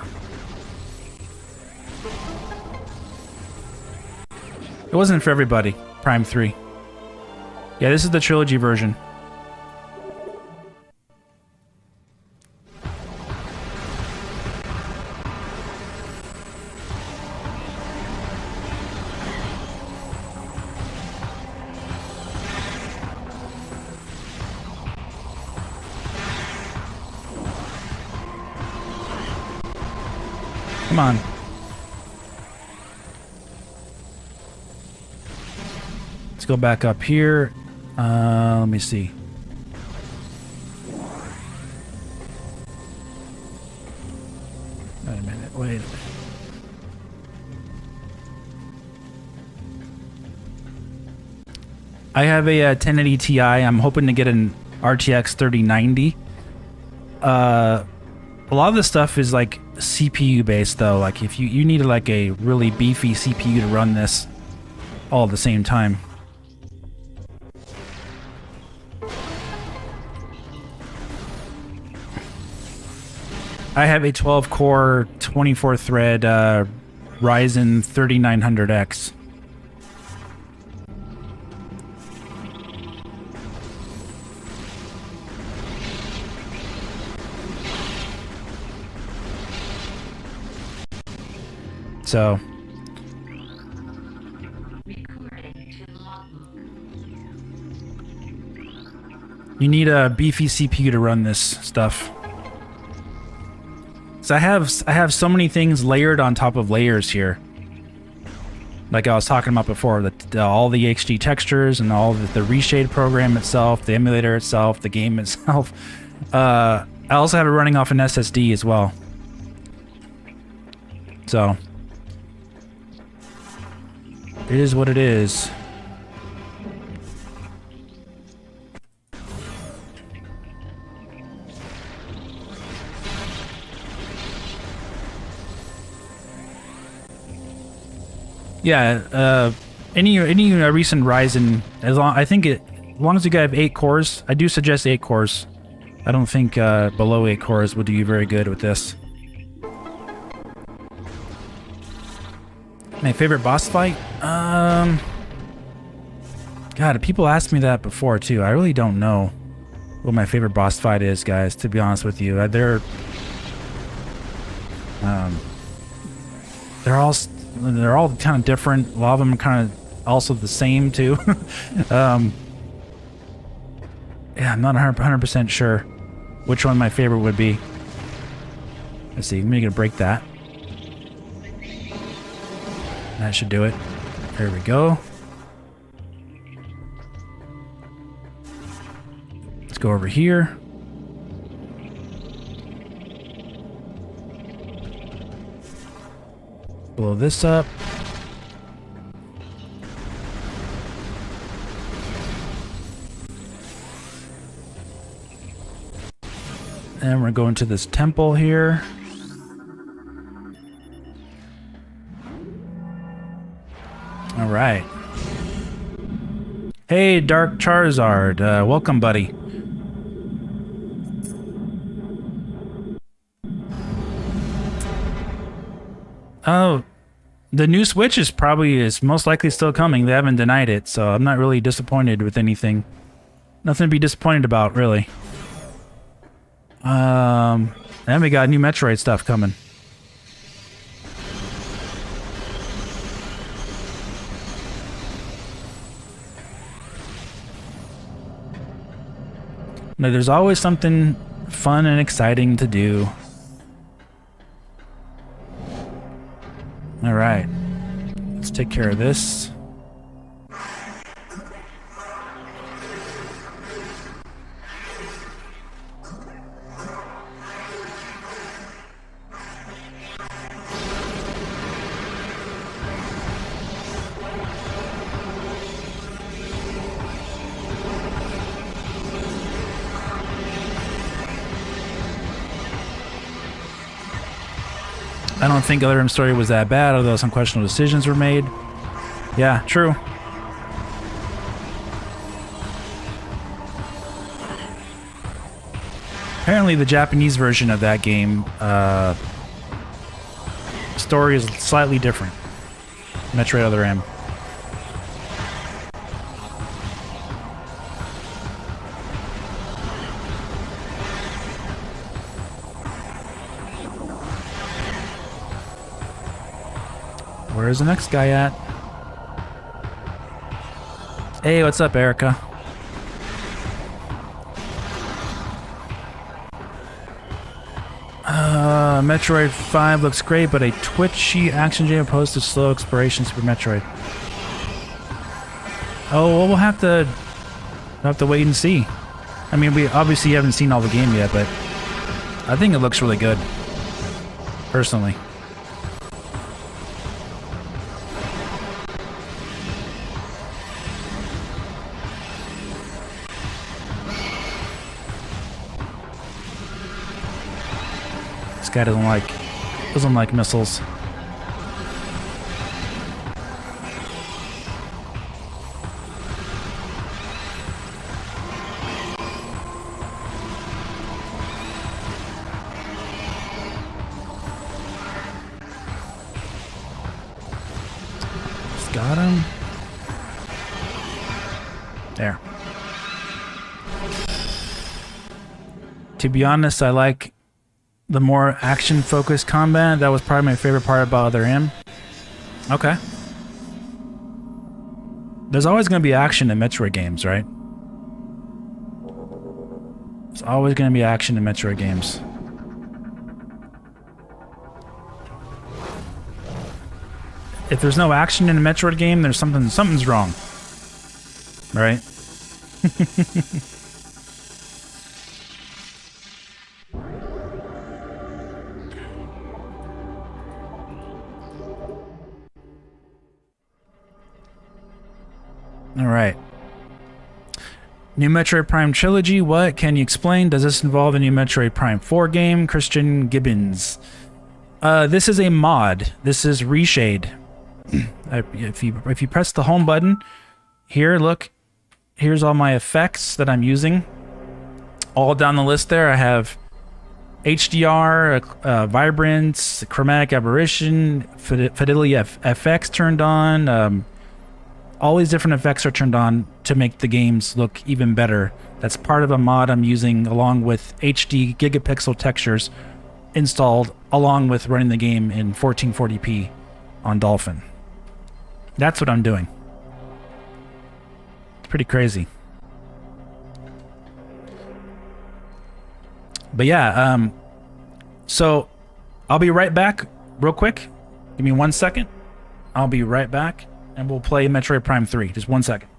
A: wasn't for everybody, Prime 3. Yeah, this is the Trilogy version. Come on. Let's go back up here. Let me see. Wait a minute, wait. I have a 1080 Ti. I'm hoping to get an RTX 3090. A lot of this stuff is like CPU based though. Like if you need like a really beefy CPU to run this all at the same time. I have a 12 core 24 thread Ryzen 3900X. So you need a beefy CPU to run this stuff. So I have so many things layered on top of layers here. Like I was talking about before, all the HD textures and all the ReShade program itself, the emulator itself, the game itself. I also have it running off an SSD as well. So it is what it is. Yeah, any recent Ryzen, as long as you have 8 cores, I do suggest 8 cores. I don't think below 8 cores would do you very good with this. My favorite boss fight? God, people asked me that before too. I really don't know what my favorite boss fight is, guys, to be honest with you. They're all kind of different. A lot of them are kind of also the same too. Yeah, I'm not 100% sure which one my favorite would be. Let's see, I'm gonna break that. That should do it. There we go. Let's go over here. Blow this up. And we're going to this temple here. right. Hey, Dark Charizard. Welcome, buddy. Oh, the new Switch is most likely still coming. They haven't denied it, so I'm not really disappointed with anything. Nothing to be disappointed about, really. And we got new Metroid stuff coming. Now, there's always something fun and exciting to do. All right, let's take care of this. I don't think Other M Story was that bad, although some questionable decisions were made. Yeah, true. Apparently the Japanese version of that game, story is slightly different. Metroid Other M. Where's the next guy at? Hey, what's up, Erica? Metroid 5 looks great, but a twitchy action game opposed to slow exploration Super Metroid. Oh, well, we'll have to wait and see. I mean, we obviously haven't seen all the game yet, but I think it looks really good, personally. This guy doesn't like missiles. Just got him. There. To be honest, I like the more action-focused combat. That was probably my favorite part about Other M. Okay. There's always going to be action in Metroid games, right? There's always going to be action in Metroid games. If there's no action in a Metroid game, there's something's wrong. Right? Alright. New Metroid Prime Trilogy, what? Can you explain? Does this involve a new Metroid Prime 4 game? Christian Gibbons. This is a mod. This is ReShade. If you press the home button, here, look. Here's all my effects that I'm using. All down the list there, I have HDR, vibrance, chromatic aberration, fidelity FX turned on. All these different effects are turned on to make the games look even better. That's part of a mod I'm using along with HD gigapixel textures installed along with running the game in 1440p on Dolphin. That's what I'm doing. It's pretty crazy. But yeah, so I'll be right back real quick. Give me 1 second. I'll be right back. And we'll play Metroid Prime 3. Just 1 second.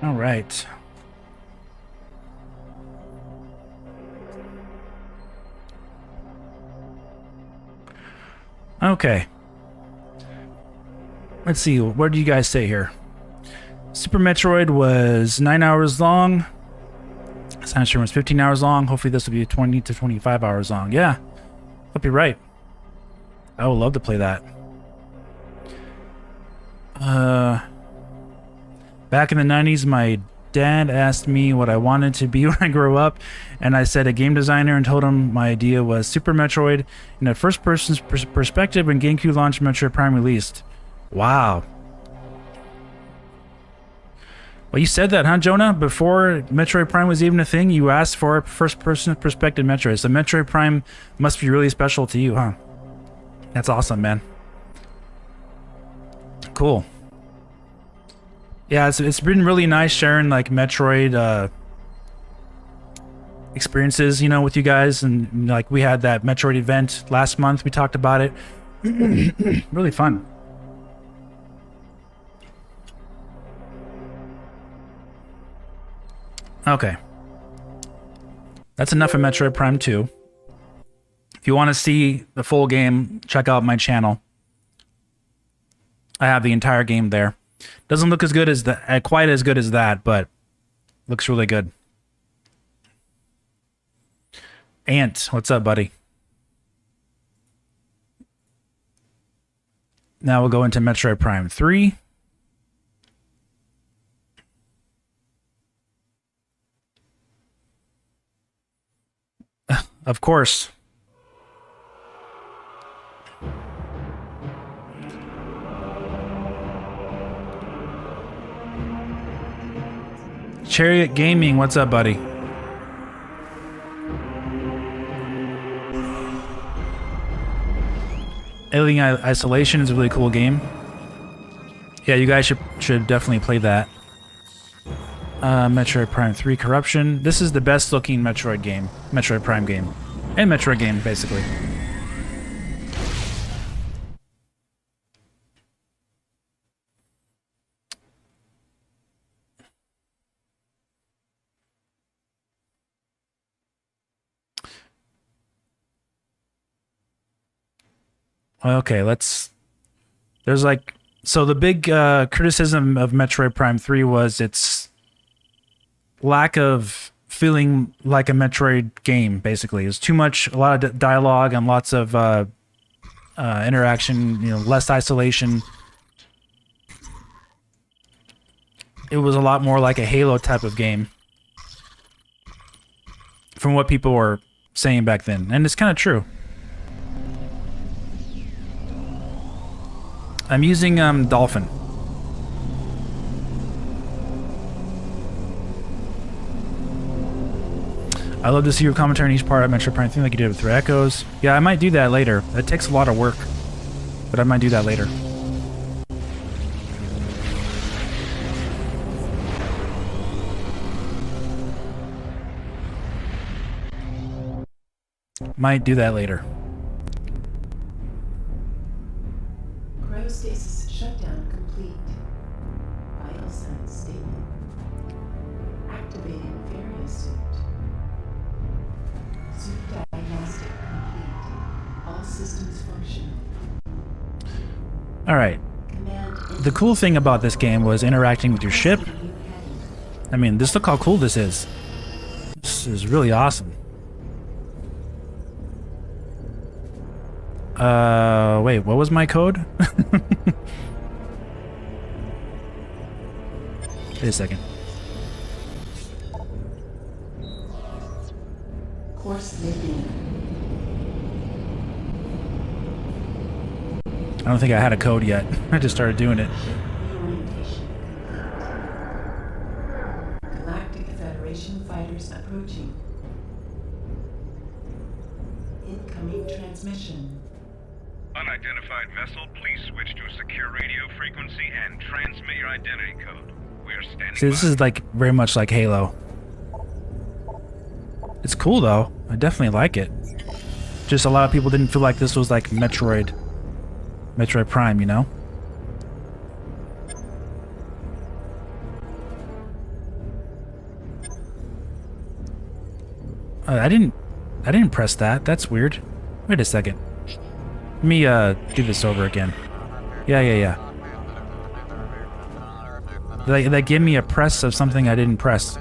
A: All right. Okay. Let's see. What do you guys say here? Super Metroid was 9 hours long. Sandstorm was 15 hours long. Hopefully this will be 20 to 25 hours long. Yeah. Hope you're right. I would love to play that. Back in the 90s, my dad asked me what I wanted to be when I grew up, and I said a game designer and told him my idea was Super Metroid in a first-person perspective when GameCube launched Metroid Prime released. Wow. Well, you said that, huh, Jonah? Before Metroid Prime was even a thing, you asked for a first-person perspective Metroid. So Metroid Prime must be really special to you, huh? That's awesome, man. Cool. Yeah, it's been really nice sharing like Metroid experiences, you know, with you guys, and like we had that Metroid event last month. We talked about it. Really fun. Okay. That's enough of Metroid Prime 2. If you want to see the full game, check out my channel. I have the entire game there. Doesn't look as good as that, quite as good as that, but looks really good. Ant, what's up, buddy? Now we'll go into Metroid Prime 3. Of course. Chariot Gaming, what's up, buddy? Alien Isolation is a really cool game. Yeah, you guys should definitely play that. Metroid Prime 3 Corruption. This is the best looking Metroid game. Metroid Prime game. And Metroid game, basically. Okay, there's like, so the big criticism of Metroid Prime 3 was its lack of feeling like a Metroid game, basically. It was too much, a lot of dialogue and lots of interaction, you know, less isolation. It was a lot more like a Halo type of game from what people were saying back then, and it's kind of true. I'm using Dolphin. I love to see your commentary on each part of Metroid Prime 3 like you did with 3 Echoes. Yeah, I might do that later. It takes a lot of work, but I might do that later. Might do that later.
B: Cryostasis shutdown complete. Vital signs stable. Activating various suit. Suit diagnostic complete. All systems function.
A: Alright. The cool thing about this game was interacting with your ship. I mean, look how cool this is. This is really awesome. Wait, what was my code? Wait a second.
B: Course leading.
A: I don't think I had a code yet. I just started doing it.
B: Reorientation complete. Galactic Federation fighters approaching. Incoming transmission.
C: Unidentified vessel, please switch to a secure radio frequency and transmit your identity code. We are standing
A: See, this
C: by.
A: is like very much like Halo. It's cool though. I definitely like it. Just a lot of people didn't feel like this was like Metroid Prime, you know? I didn't press that. That's weird. Wait a second. Let me do this over again. Yeah. That gave me a press of something I didn't press.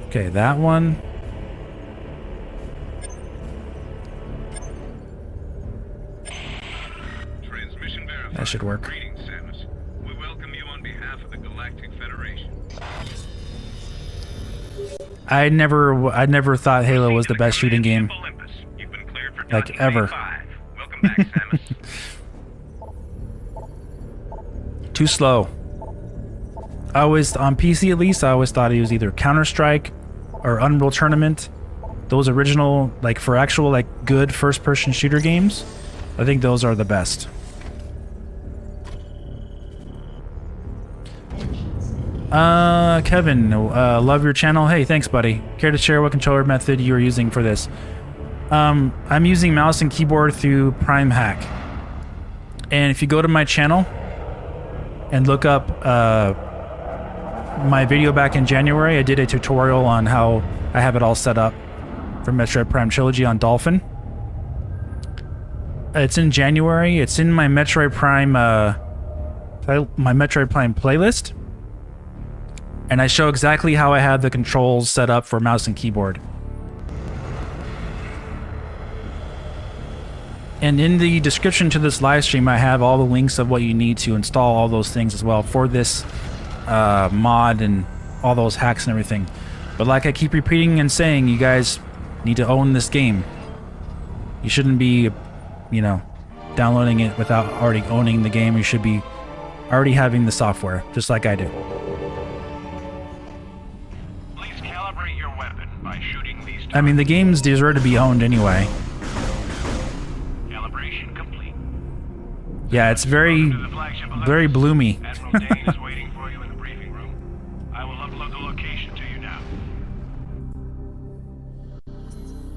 A: Okay, that one.
C: Transmission verified.
A: That should work.
C: Greetings, Samus. We welcome you on behalf of the Galactic Federation.
A: I never thought Halo was the best shooting game.
C: Olympus. You've been cleared for
A: Like,
C: docking
A: ever.
C: Bay 5. Welcome back, Samus.
A: Too slow. I always, on PC at least, I always thought it was either Counter-Strike or Unreal Tournament. Those original, like, for actual, like, good first-person shooter games, I think those are the best. Kevin, love your channel. Hey, thanks, buddy. Care to share what controller method you are using for this? I'm using mouse and keyboard through Prime Hack. And if you go to my channel and look up my video back in January, I did a tutorial on how I have it all set up for Metroid Prime Trilogy on Dolphin. It's in January. It's in my Metroid Prime playlist. And I show exactly how I have the controls set up for mouse and keyboard. And in the description to this live stream, I have all the links of what you need to install all those things as well for this mod and all those hacks and everything. But like I keep repeating and saying, you guys need to own this game. You shouldn't be, you know, downloading it without already owning the game. You should be already having the software, just like I do.
C: Please calibrate your weapon by shooting these.
A: I mean, the games deserve to be owned anyway.
C: Calibration complete.
A: Yeah, it's very, very bloomy.
C: Admiral Dane is waiting for you in the briefing room. I will upload the location to you now.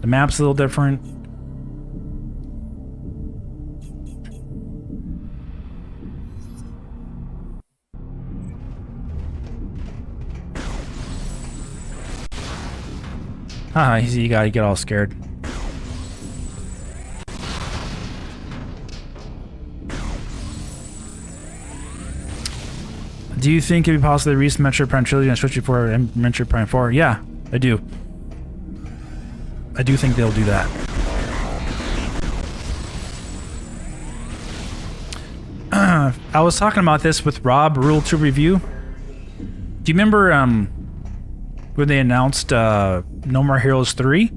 A: The map's a little different. Haha, you gotta get all scared. Do you think it'd be possible to release Metroid Prime Trilogy on Switch before Metroid Prime 4? Yeah, I do. I do think they'll do that. I was talking about this with Rob, Rule 2 Review. Do you remember when they announced No More Heroes 3?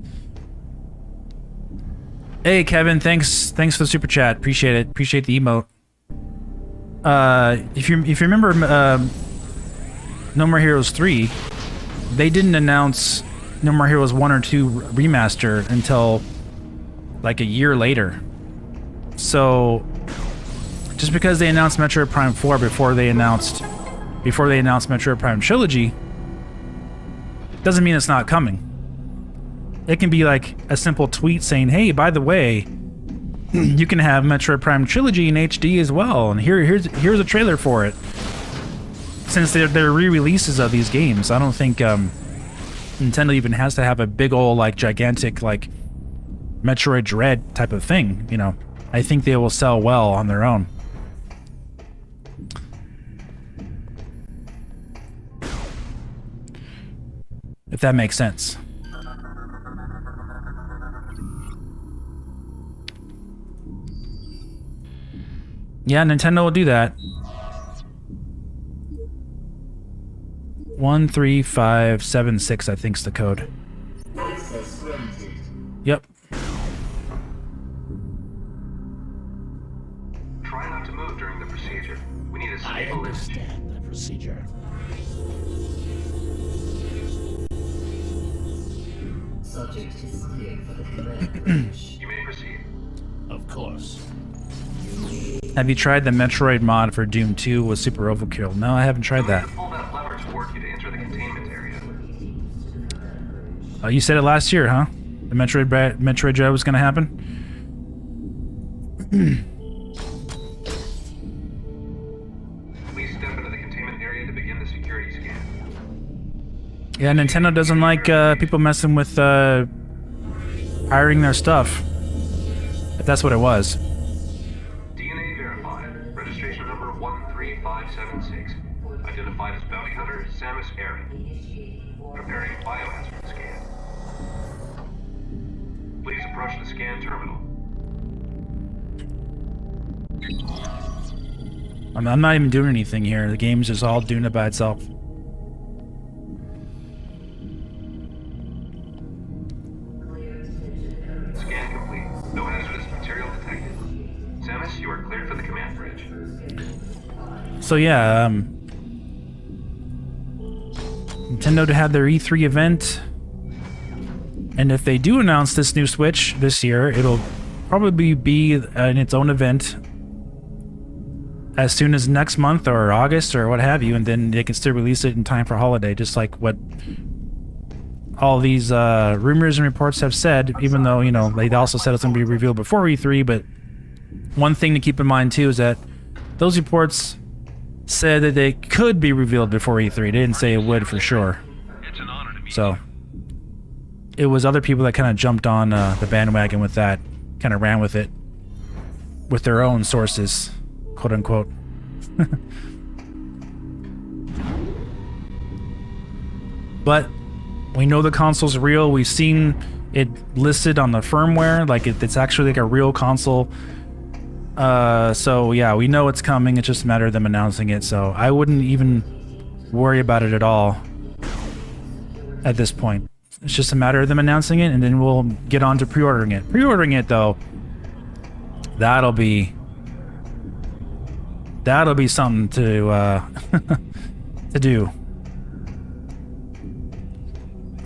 A: Hey Kevin, thanks for the super chat. Appreciate it. Appreciate the emote. If you remember No More Heroes 3, they didn't announce No More Heroes 1 or 2 remaster until like a year later. So just because they announced Metroid Prime 4 before they announced Metroid Prime Trilogy doesn't mean it's not coming. It can be like a simple tweet saying, "Hey, by the way, you can have Metroid Prime Trilogy in HD as well, and here's a trailer for it." Since they're re-releases of these games, I don't think Nintendo even has to have a big old like gigantic like Metroid Dread type of thing. You know, I think they will sell well on their own. If that makes sense. Yeah, Nintendo will do that. 13576, I think's the code. Yep.
C: Try not to move during the procedure. We need a
D: I
C: stable
D: understand the procedure.
B: Subject is cleared for the command bridge.
C: You may proceed.
D: Of course.
A: Have you tried the Metroid mod for Doom 2 with Super Overkill? No, I haven't tried that.
C: Pull that lever toward you to enter the containment area.
A: You said it last year, huh? The Metroid Dread was gonna happen?
C: Please step into the containment area to begin the security scan.
A: Yeah, Nintendo doesn't like people messing with hiring their stuff. If that's what it was.
C: DNA verified. Registration number 13576. Identified as bounty hunter Samus Aran. Preparing biohazard scan. Please approach the scan terminal.
A: I'm not even doing anything here. The game's just all doing it by itself.
C: Scan complete. No hazardous material detected. Samus, you are cleared for the command bridge.
A: So yeah, Nintendo to have their E3 event, and if they do announce this new Switch this year, it'll probably be in its own event as soon as next month or August or what have you, and then they can still release it in time for holiday, just like what all these rumors and reports have said, even though, you know, they also said it's going to be revealed before E3. But one thing to keep in mind too is that those reports said that they could be revealed before E3. They didn't say it would for sure.
C: It's an honor to meet
A: So it was other people that kind of jumped on the bandwagon with that, kind of ran with it with their own sources, quote unquote. But we know the console's real. We've seen it listed on the firmware, like it's actually like a real console. So yeah, we know it's coming. It's just a matter of them announcing it. So I wouldn't even worry about it at all at this point. It's just a matter of them announcing it, and then we'll get on to pre-ordering it. Pre-ordering it, though, that'll be something to to do.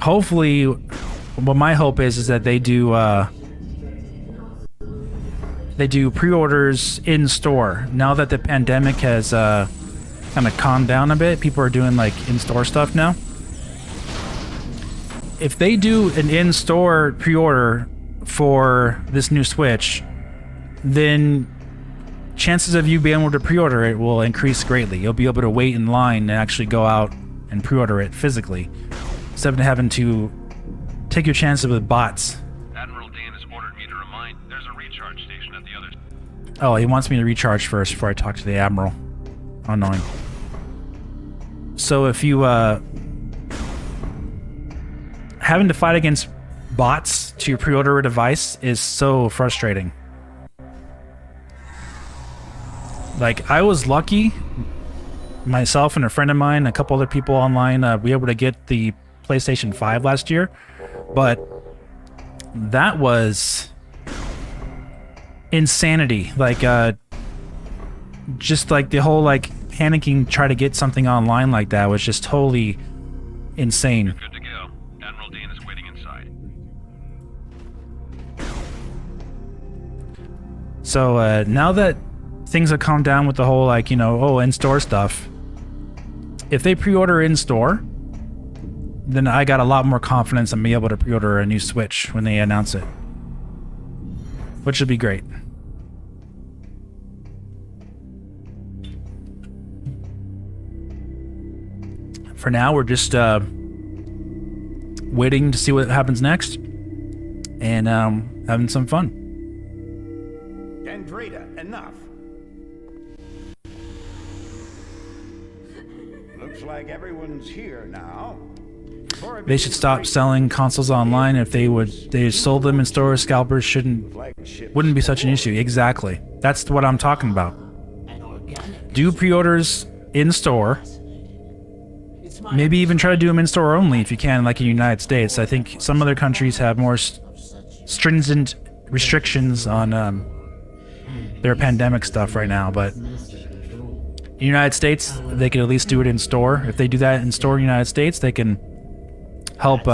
A: Hopefully, what my hope is that they do pre-orders in store. Now that the pandemic has kind of calmed down a bit, people are doing like in-store stuff now. If they do an in-store pre-order for this new Switch, then chances of you being able to pre-order it will increase greatly. You'll be able to wait in line and actually go out and pre-order it physically, instead of having to take your chances with bots.
C: Admiral Dan has ordered me to remind there's a recharge station at the other.
A: Oh, he wants me to recharge first before I talk to the Admiral. How annoying. So if you having to fight against bots to your pre-order device is so frustrating. Like, I was lucky, myself and a friend of mine, a couple other people online, we were able to get the PlayStation 5 last year, but that was insanity. Like, just like the whole like panicking try to get something online like that was just totally insane.
C: Good to go. Admiral Dan is waiting inside.
A: So now that things have calmed down with the whole like, you know, in-store stuff, if they pre-order in-store, then I got a lot more confidence in being able to pre-order a new Switch when they announce it, which would be great. For now, we're just waiting to see what happens next and having some fun.
E: Andreda, enough. Looks like everyone's here now.
A: They should stop selling consoles online. If they sold them in stores, scalpers wouldn't be such an issue. Exactly. That's what I'm talking about. Do pre-orders in store. Maybe even try to do them in store only if you can, like in the United States. I think some other countries have more stringent restrictions on their pandemic stuff right now, but in the United States, they can at least do it in store. If they do that in store in the United States, they can help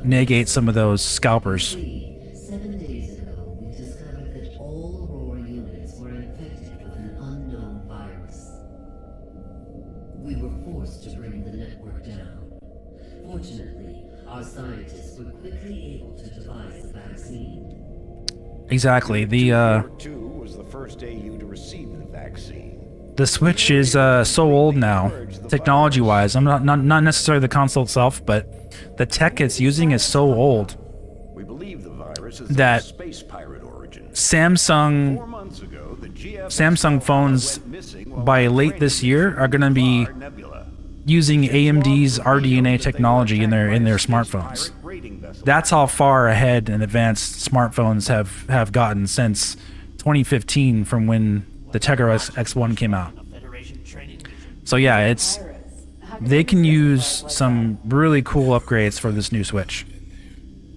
A: negate some of those scalpers.
B: 7 days ago, we discovered that all Aurora units were infected with an unknown virus. We were forced to bring the network down. Fortunately, our scientists were quickly able to devise a vaccine.
A: Exactly. The
E: 2 was the first AU to receive the vaccine.
A: The Switch is so old now, technology-wise. I'm not necessarily the console itself, but the tech it's using is so old
E: We believe the virus is
A: that
E: of space pirate origin. 4
A: Samsung
E: months ago, the
A: Samsung phones
E: went missing while
A: by late this year are going to be
E: Nebula.
A: using AMD's RDNA technology in their smartphones.
E: Raiding vessel.
A: That's how far ahead and advanced smartphones have gotten since 2015, from when the Tegra X1 came out.
D: Federation training mission.
A: So yeah, they can use some really cool upgrades for this new Switch.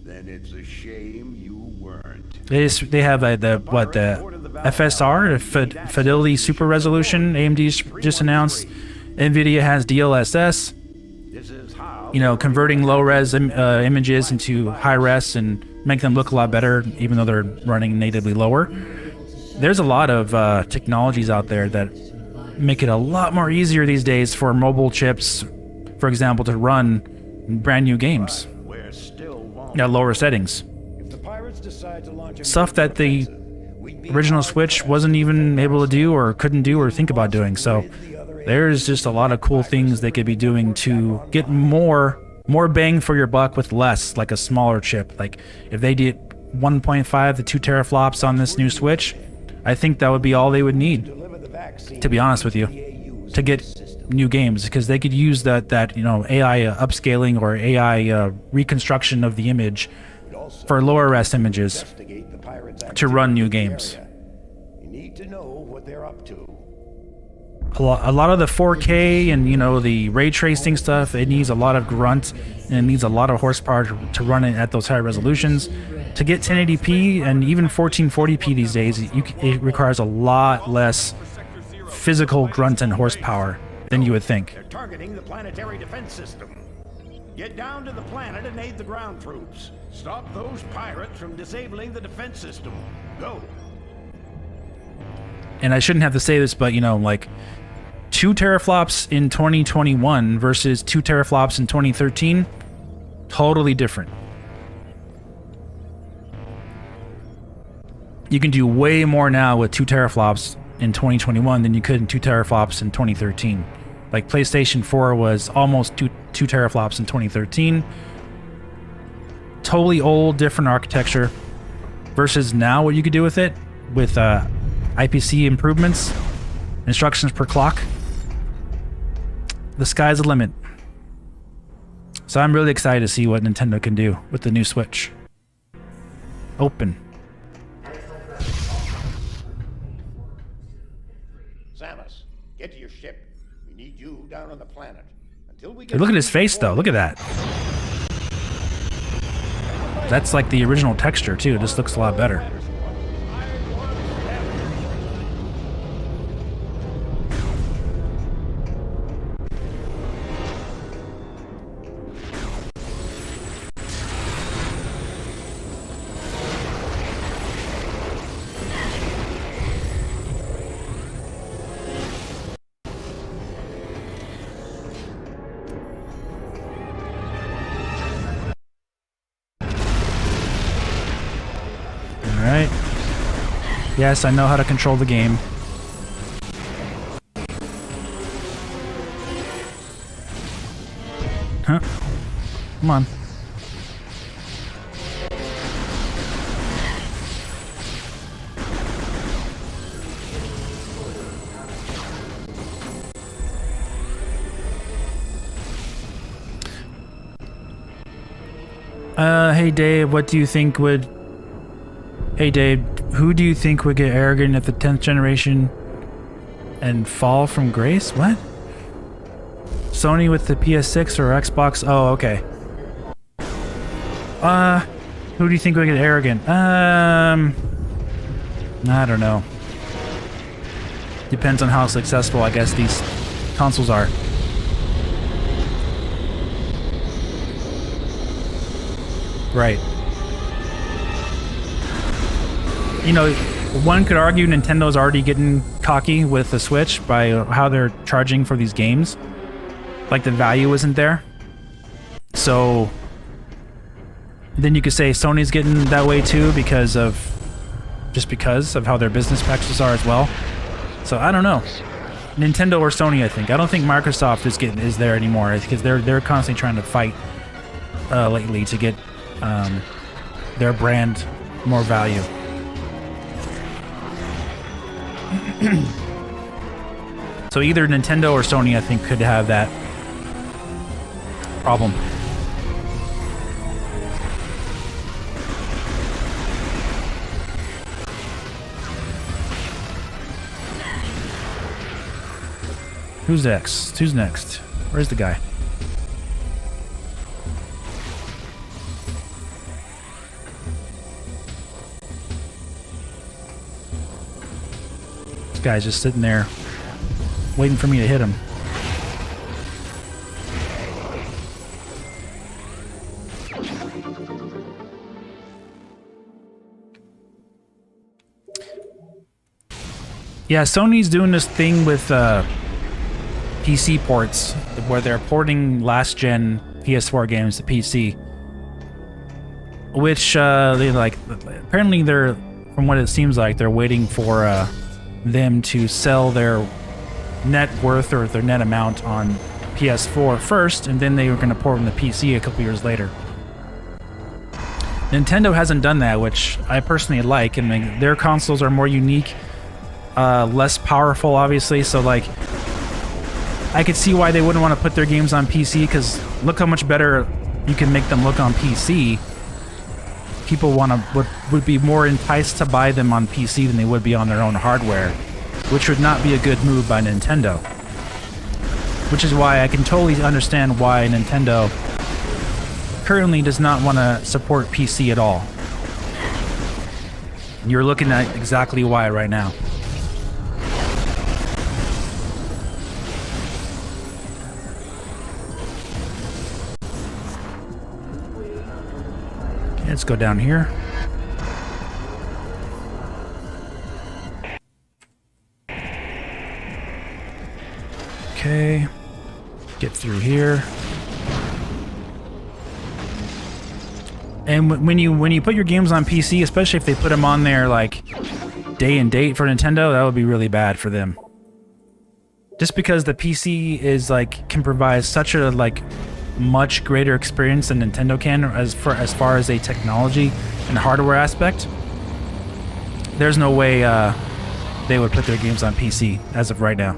E: Then it's a shame you weren't.
A: They have the FSR, the Fidelity Super Resolution. AMD's just announced. Nvidia has DLSS.
E: This is how.
A: You know, converting low-res images into high-res and make them look a lot better, even though they're running natively lower. There's a lot of technologies out there that make it a lot more easier these days for mobile chips, for example, to run brand new games
E: We're still wanted.
A: at lower settings.
E: If the pirates decide to launch a
A: Stuff that the original Switch wasn't even able to do or couldn't do or think about doing. So there's just a lot of cool things they could be doing to get more bang for your buck with less, like a smaller chip. Like if they did 1.5 to 2 teraflops on this new Switch, I think that would be all they would need, to be honest with you, to get new games, because they could use that AI upscaling or AI reconstruction of the image for lower res images to run new games.
E: You need to know what they're up to.
A: A lot of the 4K and the ray tracing stuff, it needs a lot of grunt and it needs a lot of horsepower to run it at those high resolutions. To get 1080p and even 1440p these days, it requires a lot less physical grunt and horsepower than you would think.
E: They're targeting the planetary defense system. Get down to the planet and aid the ground troops. Stop those pirates from disabling the defense system. Go.
A: And I shouldn't have to say this, but like 2 teraflops in 2021 versus 2 teraflops in 2013, totally different. You can do way more now with 2 teraflops in 2021 than you could in 2 teraflops in 2013. Like PlayStation 4 was almost 2 teraflops in 2013. Totally old, different architecture. Versus now what you could do with it, with IPC improvements, instructions per clock. The sky's the limit. So I'm really excited to see what Nintendo can do with the new Switch. Open.
E: Samus, get to your ship. We need you down on the planet. Until we
A: Hey,
E: get
A: look at his face though. Look at that. That's like the original texture too. It just looks a lot better. Alright. Yes, I know how to control the game. Huh? Come on. Hey Dave, what do you think would... Hey Dave, who do you think would get arrogant at the 10th generation and fall from grace? What? Sony with the PS6 or Xbox? Oh, okay. Who do you think would get arrogant? I don't know. Depends on how successful, I guess, these consoles are. Right. You know, one could argue Nintendo's already getting cocky with the Switch by how they're charging for these games. Like, the value isn't there. So then you could say Sony's getting that way too because of how their business practices are as well. So I don't know. Nintendo or Sony, I think. I don't think Microsoft is there anymore because they're constantly trying to fight lately to get their brand more value. So either Nintendo or Sony, I think, could have that problem. Who's next? Who's next? Where's the guy? This guy's just sitting there waiting for me to hit him. Yeah, Sony's doing this thing with PC ports where they're porting last-gen PS4 games to PC, which they like. Apparently, they're, from what it seems like, they're waiting for them to sell their net worth or their net amount on PS4 first, and then they were going to port them to PC a couple years later. Nintendo hasn't done that, which I personally like, and their consoles are more unique, less powerful, obviously. So, like, I could see why they wouldn't want to put their games on PC, because look how much better you can make them look on PC. People would be more enticed to buy them on PC than they would be on their own hardware, which would not be a good move by Nintendo. Which is why I can totally understand why Nintendo currently does not want to support PC at all. You're looking at exactly why right now. Let's go down here. Okay. Get through here. And when you put your games on PC, especially if they put them on there like day and date for Nintendo, that would be really bad for them. Just because the PC is like can provide such a like much greater experience than Nintendo can as far as a technology and hardware aspect. There's no way they would put their games on PC as of right now.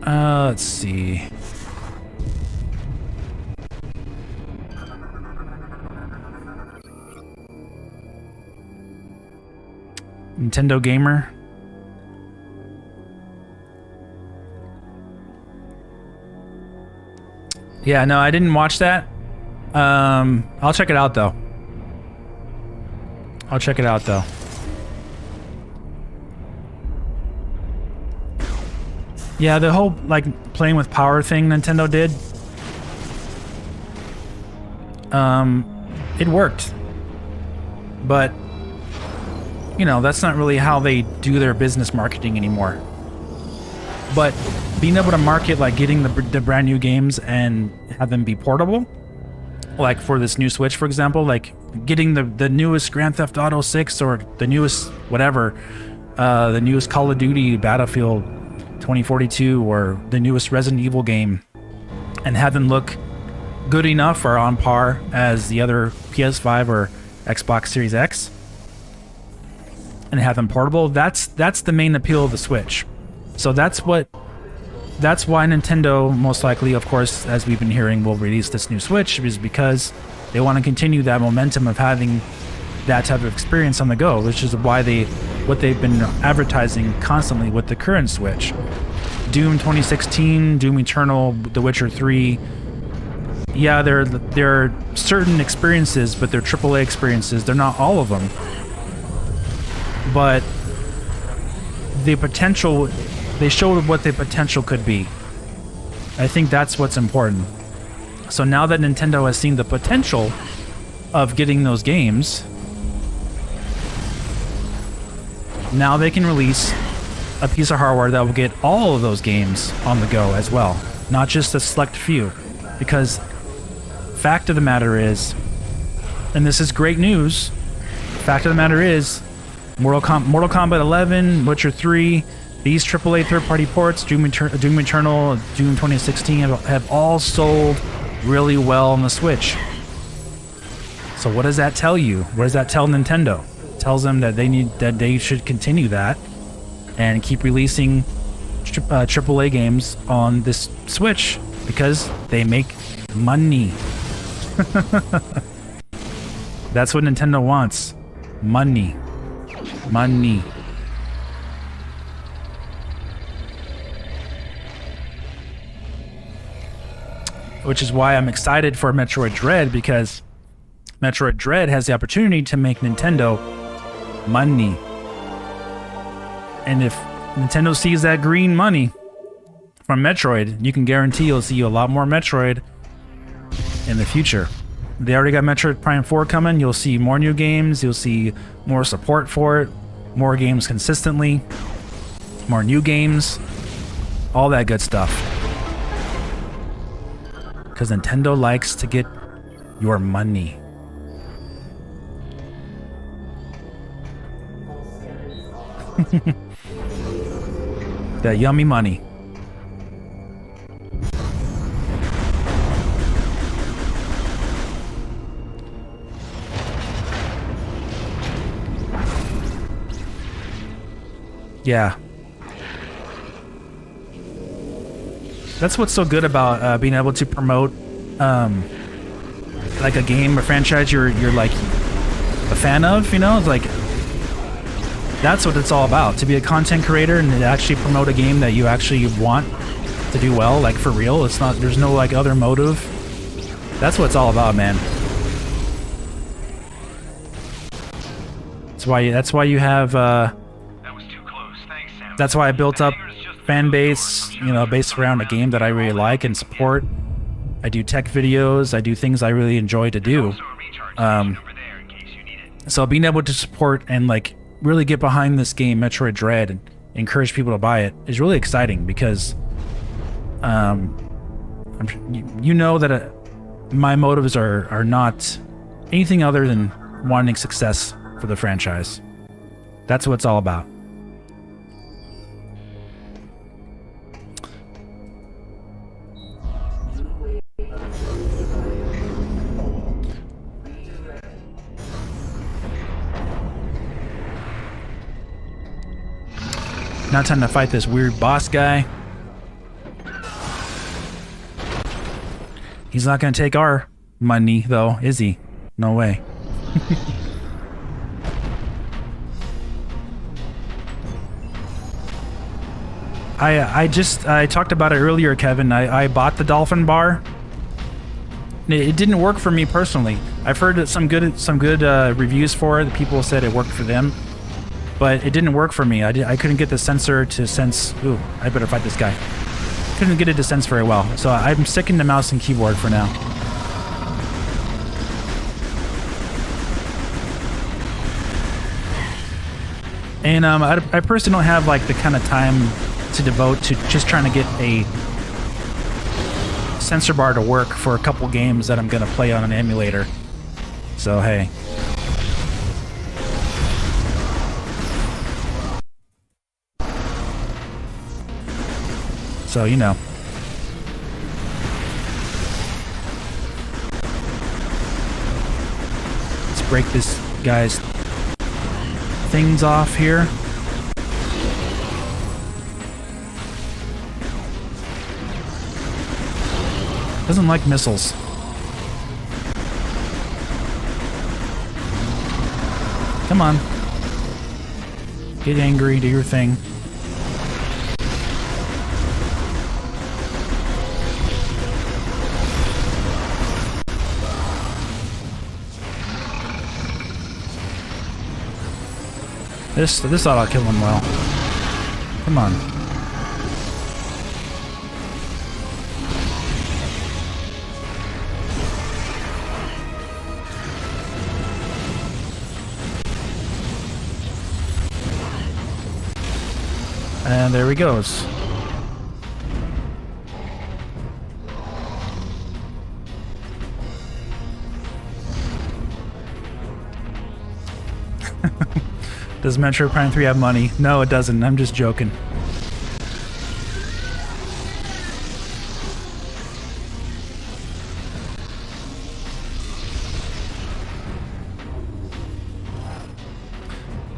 A: Let's see. Nintendo Gamer. Yeah, no, I didn't watch that. I'll check it out though. Yeah, the whole like playing with power thing Nintendo did. It worked. But you know, that's not really how they do their business marketing anymore. But being able to market like getting the brand new games and have them be portable, like for this new Switch, for example, like getting the newest Grand Theft Auto 6 or the newest whatever, the newest Call of Duty Battlefield 2042 or the newest Resident Evil game, and have them look good enough or on par as the other PS5 or Xbox Series X, and have them portable. That's the main appeal of the Switch. So that's why Nintendo most likely, of course, as we've been hearing, will release this new Switch, is because they want to continue that momentum of having that type of experience on the go, which is why what they've been advertising constantly with the current Switch. Doom 2016, Doom Eternal, The Witcher 3. Yeah, there are certain experiences, but they're AAA experiences. They're not all of them. But the potential, they showed what the potential could be. I think that's what's important. So now that Nintendo has seen the potential of getting those games, now they can release a piece of hardware that will get all of those games on the go as well, not just a select few. Because fact of the matter is, and this is great news, fact of the matter is, Mortal Kombat 11, Witcher 3, these AAA third-party ports, Doom Eternal, Doom 2016 have all sold really well on the Switch. So what does that tell you? What does that tell Nintendo? It tells them that they should continue that and keep releasing AAA games on this Switch because they make money. That's what Nintendo wants. Money. Money. Which is why I'm excited for Metroid Dread, because Metroid Dread has the opportunity to make Nintendo money. And if Nintendo sees that green money from Metroid, you can guarantee you'll see a lot more Metroid in the future. They already got Metroid Prime 4 coming. You'll see more new games. You'll see more support for it. More games consistently. More new games. All that good stuff. Because Nintendo likes to get your money. That yummy money. Yeah. That's what's so good about being able to promote like a game or franchise you're like a fan of, you know? It's like that's what it's all about. To be a content creator and to actually promote a game that you actually want to do well, like for real. It's not, there's no like other motive. That's what it's all about, man. That's why you have that's why I built up fan base, you know, based around a game that I really like and support. I do tech videos. I do things I really enjoy to do. So being able to support and like really get behind this game, Metroid Dread, and encourage people to buy it is really exciting because, you know that my motives are not anything other than wanting success for the franchise. That's what it's all about. Now time to fight this weird boss guy. He's not gonna take our money though, is he? No way. I talked about it earlier, Kevin. I bought the Dolphin bar. It didn't work for me personally. I've heard some good reviews for it. People said it worked for them. But it didn't work for me. I couldn't get the sensor to sense... Ooh, I better fight this guy. Couldn't get it to sense very well. So I'm sticking to mouse and keyboard for now. And I personally don't have like the kind of time to devote to just trying to get a sensor bar to work for a couple games that I'm going to play on an emulator. So, hey... So, you know. Let's break this guy's things off here. Doesn't like missiles. Come on. Get angry, do your thing. This ought to kill him well. Come on. And there he goes. Does Metroid Prime 3 have money? No, it doesn't. I'm just joking.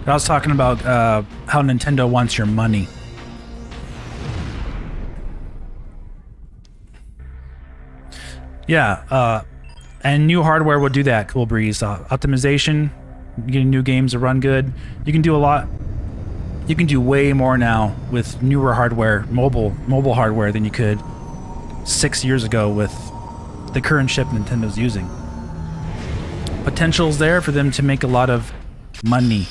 A: I was talking about how Nintendo wants your money. Yeah, and new hardware will do that, Cool Breeze. Optimization, getting new games to run good. You can do a lot. You can do way more now with newer hardware, mobile hardware, than you could 6 years ago with the current chip Nintendo's using. Potential's there for them to make a lot of money.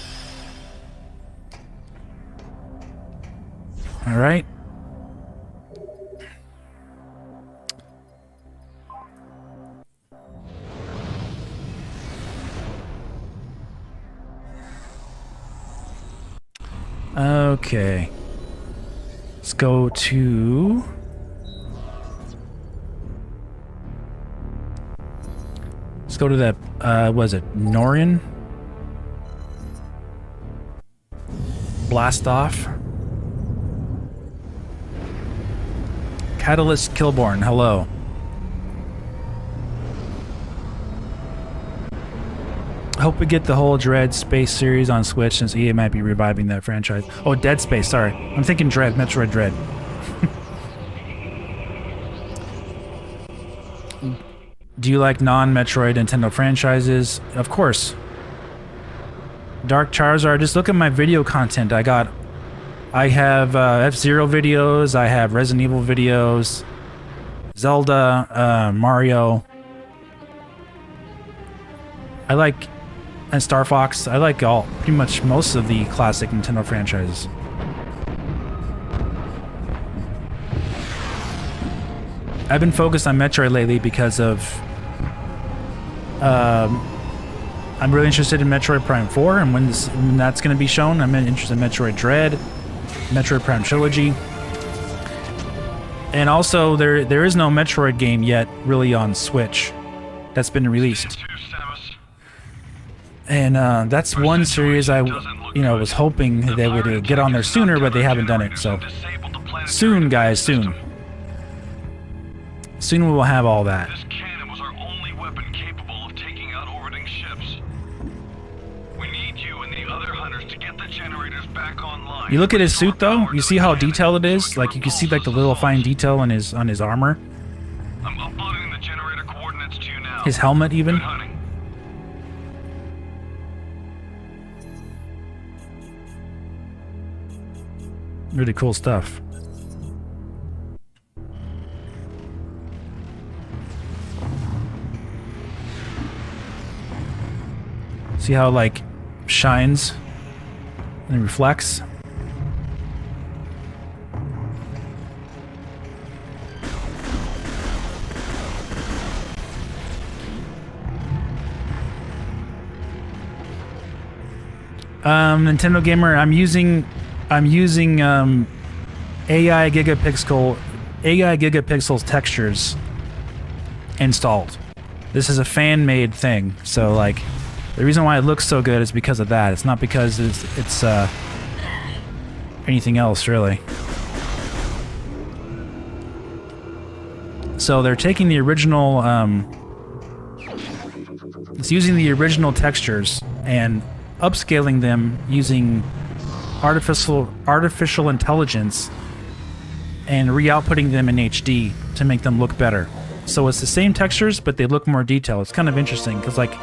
A: All right. Okay. Let's go to... Let's go to that, was it Norian? Blast off. Catalyst Killborn, hello. I hope we get the whole Dread Space series on Switch since EA might be reviving that franchise. Oh, Dead Space, sorry. I'm thinking Dread, Metroid Dread. Do you like non-Metroid Nintendo franchises? Of course. Dark Charizard, just look at my video content. I have F-Zero videos, I have Resident Evil videos, Zelda, Mario. And Star Fox. I like pretty much most of the classic Nintendo franchises. I've been focused on Metroid lately because of... I'm really interested in Metroid Prime 4, and when that's going to be shown. I'm interested in Metroid Dread, Metroid Prime Trilogy. And also, there is no Metroid game yet really on Switch that's been released. And that's one series I was hoping they would get on there sooner, but they haven't done it. So soon, guys, soon. Soon we will have all that.
C: This cannon was our only weapon capable of taking out orbiting ships. We need you and the other hunters to get the generators back online.
A: You look at his suit though. You see how detailed it is. Like you can see like the little fine detail on his armor.
C: I'm uploading the generator coordinates to you now.
A: His helmet even.
C: Good hunting.
A: Really cool stuff. See how like shines and reflects? Nintendo Gamer, I'm using AI gigapixels textures installed. This is a fan-made thing, so like the reason why it looks so good is because of that. It's not because it's anything else really. So they're taking the original it's using the original textures and upscaling them using artificial intelligence and re-outputting them in HD to make them look better. So it's the same textures, but they look more detailed. It's kind of interesting because like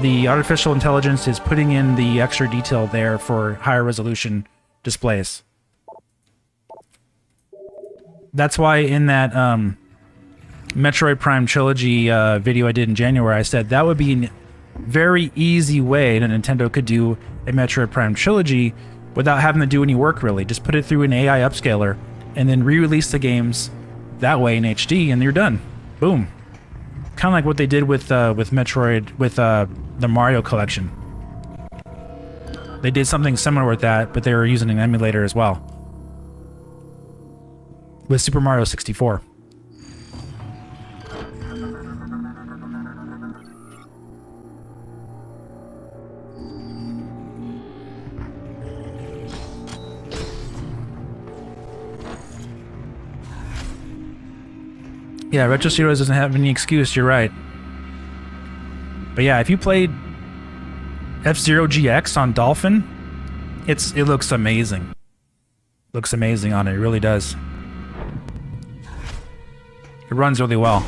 A: the artificial intelligence is putting in the extra detail there for higher resolution displays. That's why in that Metroid Prime Trilogy video I did in January, I said that would be a very easy way that Nintendo could do a Metroid Prime Trilogy without having to do any work really. Just put it through an AI upscaler and then re-release the games that way in HD and you're done. Boom. Kind of like what they did with Metroid, with the Mario collection. They did something similar with that, but they were using an emulator as well. With Super Mario 64. Yeah, Retro Studios doesn't have any excuse, you're right. But yeah, if you played F-Zero GX on Dolphin, it looks amazing. Looks amazing on it, it really does. It runs really well.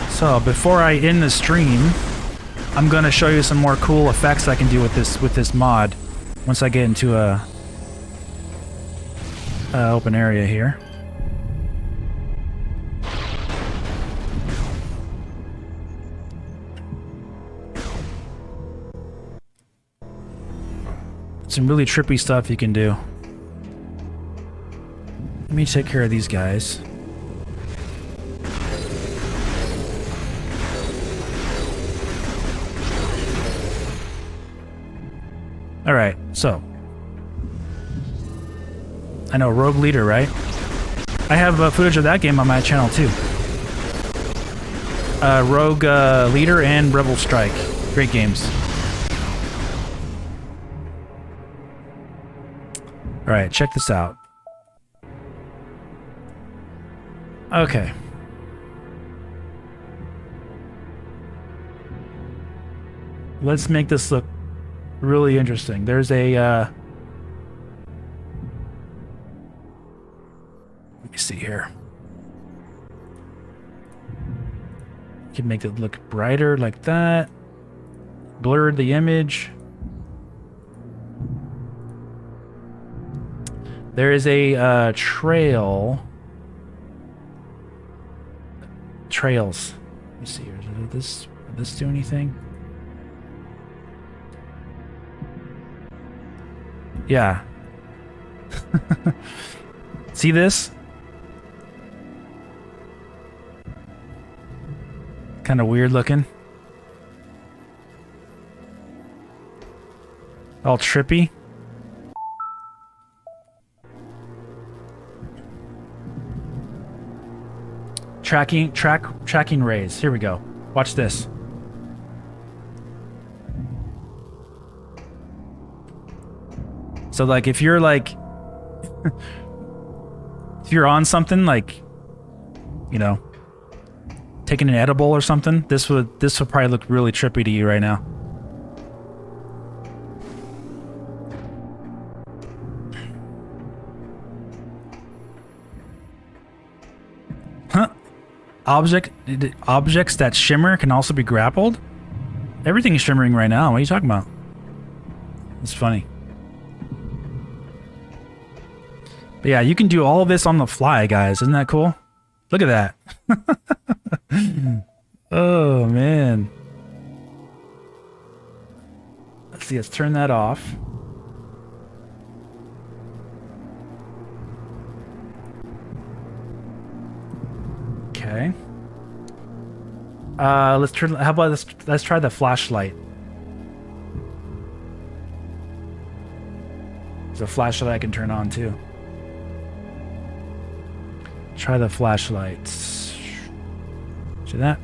A: So before I end the stream, I'm gonna show you some more cool effects I can do with this mod. Once I get into a open area here. Some really trippy stuff you can do. Let me take care of these guys. Alright, so. I know, Rogue Leader, right? I have footage of that game on my channel too. Rogue Leader and Rebel Strike. Great games. Alright, check this out. Okay. Let's make this look really interesting. There's a let me see here. You can make it look brighter like that. Blur the image. There is a trails. Let me see here. Does this do anything? Yeah. See this? Kind of weird looking. All trippy. Tracking rays. Here we go. Watch this. So like if you're like if you're on something like, you know, taking an edible or something, this would probably look really trippy to you right now. Huh? Objects that shimmer can also be grappled? Everything is shimmering right now. What are you talking about? It's funny. But yeah, you can do all of this on the fly, guys. Isn't that cool? Look at that. Oh, man. Let's see, let's turn that off. Okay. Let's turn. How about let's try the flashlight. There's a flashlight I can turn on too. Try the flashlight. See that?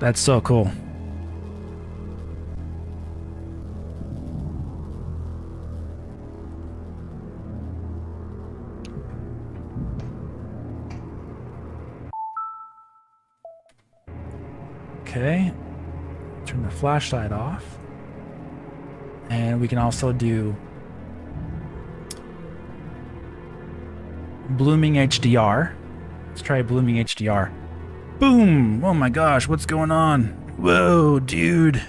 A: That's so cool. Okay, turn the flashlight off. And we can also do blooming HDR. Let's try blooming HDR. Boom! Oh my gosh, what's going on? Whoa, dude.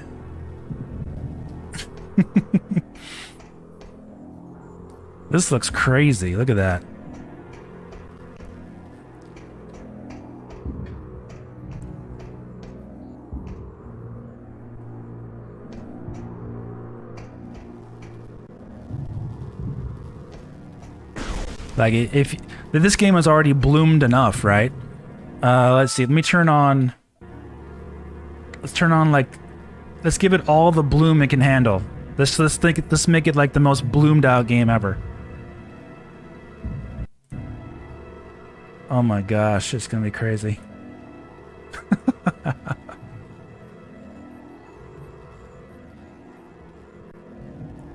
A: This looks crazy. Look at that. Like if This game is already bloomed enough, right? Let's see. Let me turn on... Let's turn on, like... Let's give it all the bloom it can handle. Let's make it like the most bloomed out game ever. Oh my gosh, it's gonna be crazy.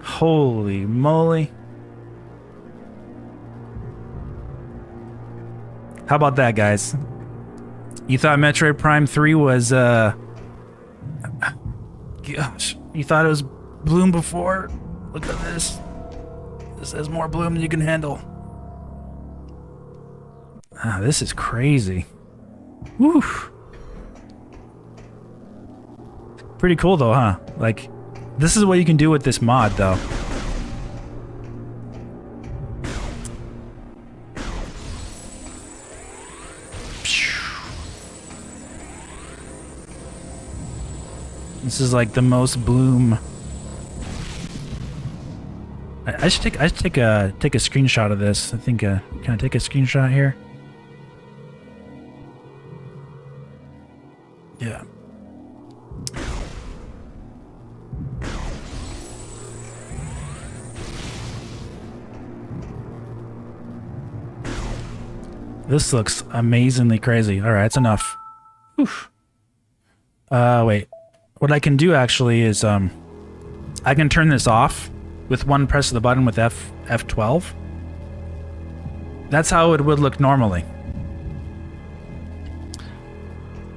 A: Holy moly. How about that, guys? You thought Metroid Prime 3 was, gosh, you thought it was bloom before? Look at this. This has more bloom than you can handle. Ah, this is crazy. Woo. Pretty cool though, huh? Like, this is what you can do with this mod though. This is like the most bloom. I should take a screenshot of this. I think can I take a screenshot here? Yeah. This looks amazingly crazy. All right, that's enough. Oof. Wait. What I can do actually is I can turn this off with one press of the button with F12. That's how it would look normally.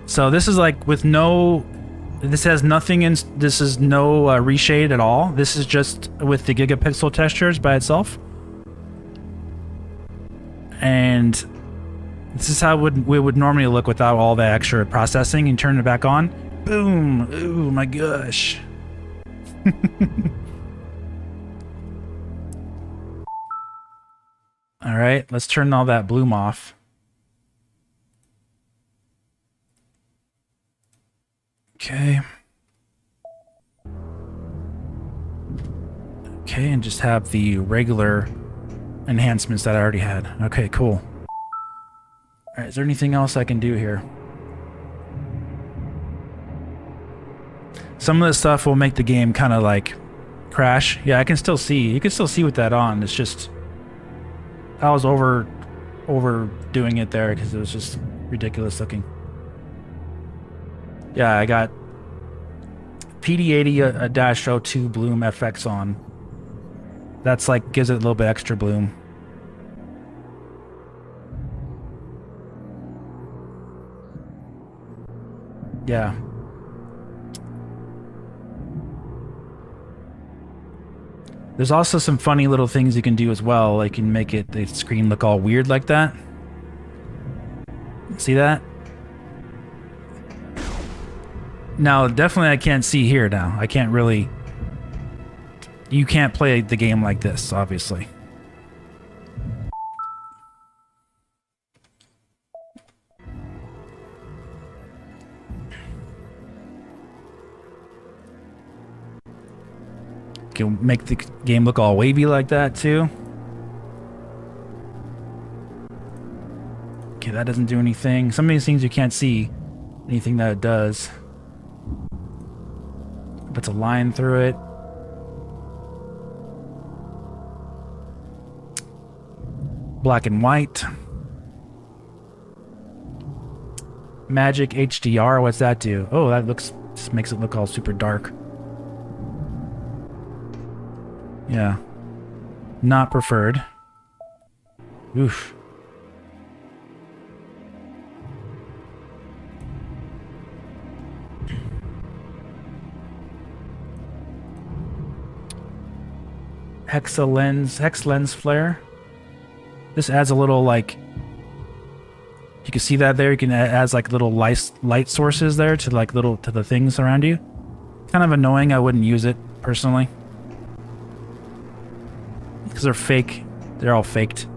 A: So this is like with no, this has nothing in, this is no reshade at all. This is just with the gigapixel textures by itself. And this is how it would normally look without all the extra processing. And turn it back on. Boom! Ooh, my gosh. Alright, let's turn all that bloom off. Okay. Okay, and just have the regular enhancements that I already had. Okay, cool. Alright, is there anything else I can do here? Some of this stuff will make the game kind of like crash. Yeah, I can still see. You can still see with that on. It's just I was overdoing it there because it was just ridiculous looking. Yeah, I got PD80-02 Bloom FX on. That's like gives it a little bit extra bloom. Yeah. There's also some funny little things you can do as well. Like you can make the screen look all weird like that. See that? Now, definitely I can't see here now. I can't really... You can't play the game like this, obviously. Can make the game look all wavy like that too. Okay, that doesn't do anything. Some of these things you can't see anything that it does. Puts a line through it. Black and white. Magic HDR, what's that do? Oh, that looks, just makes it look all super dark. Yeah. Not preferred. Oof. Hex lens flare. This adds a little, like, you can see that there. You can add like little light sources there to like to the things around you. Kind of annoying. I wouldn't use it personally because they're fake. They're all faked.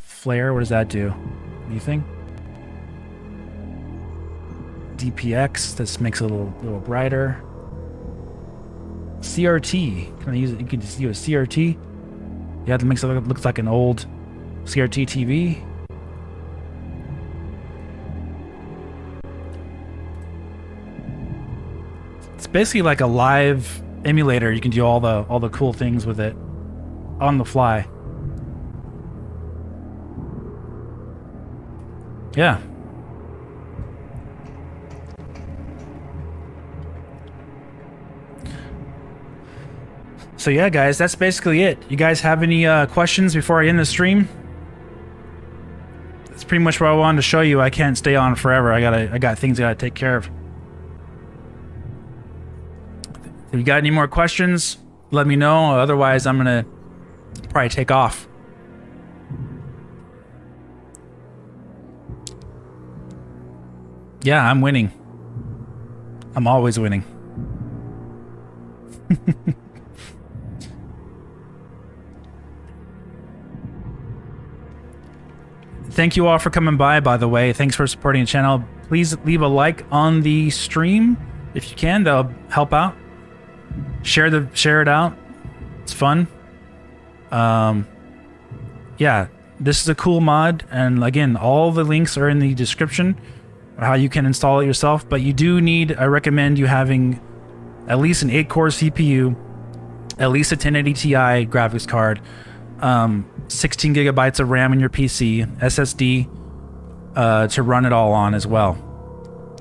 A: Flare, what does that do? Anything? DPX. This makes it a little brighter. CRT. Can I use it? You can just use a CRT. Yeah, that makes it looks like an old CRT TV. It's basically like a live emulator. You can do all the cool things with it on the fly. Yeah. So yeah, guys, that's basically it. You guys have any questions before I end the stream? That's pretty much what I wanted to show you. I can't stay on forever. I got things I gotta take care of. If you got any more questions, let me know. Otherwise, I'm gonna probably take off. Yeah, I'm winning. I'm always winning. Thank you all for coming by the way. Thanks for supporting the channel. Please leave a like on the stream if you can. That'll help out. Share it out. It's fun. Yeah, this is a cool mod, and again, all the links are in the description how you can install it yourself, but you do need, I recommend you having at least an 8-core CPU, at least a 1080 Ti graphics card, 16 gigabytes of RAM in your PC, SSD to run it all on as well,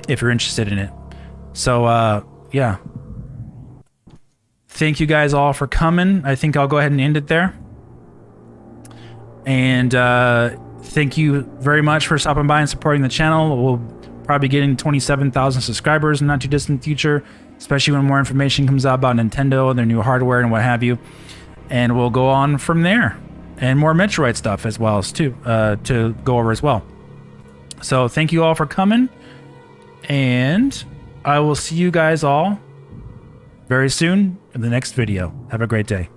A: if you're interested in it. So, yeah. Thank you guys all for coming. I think I'll go ahead and end it there. And thank you very much for stopping by and supporting the channel. We'll probably be getting 27,000 subscribers in the not too distant future, especially when more information comes out about Nintendo and their new hardware and what have you. And we'll go on from there. And more Metroid stuff as well as to go over as well. So thank you all for coming. And I will see you guys all very soon in the next video. Have a great day.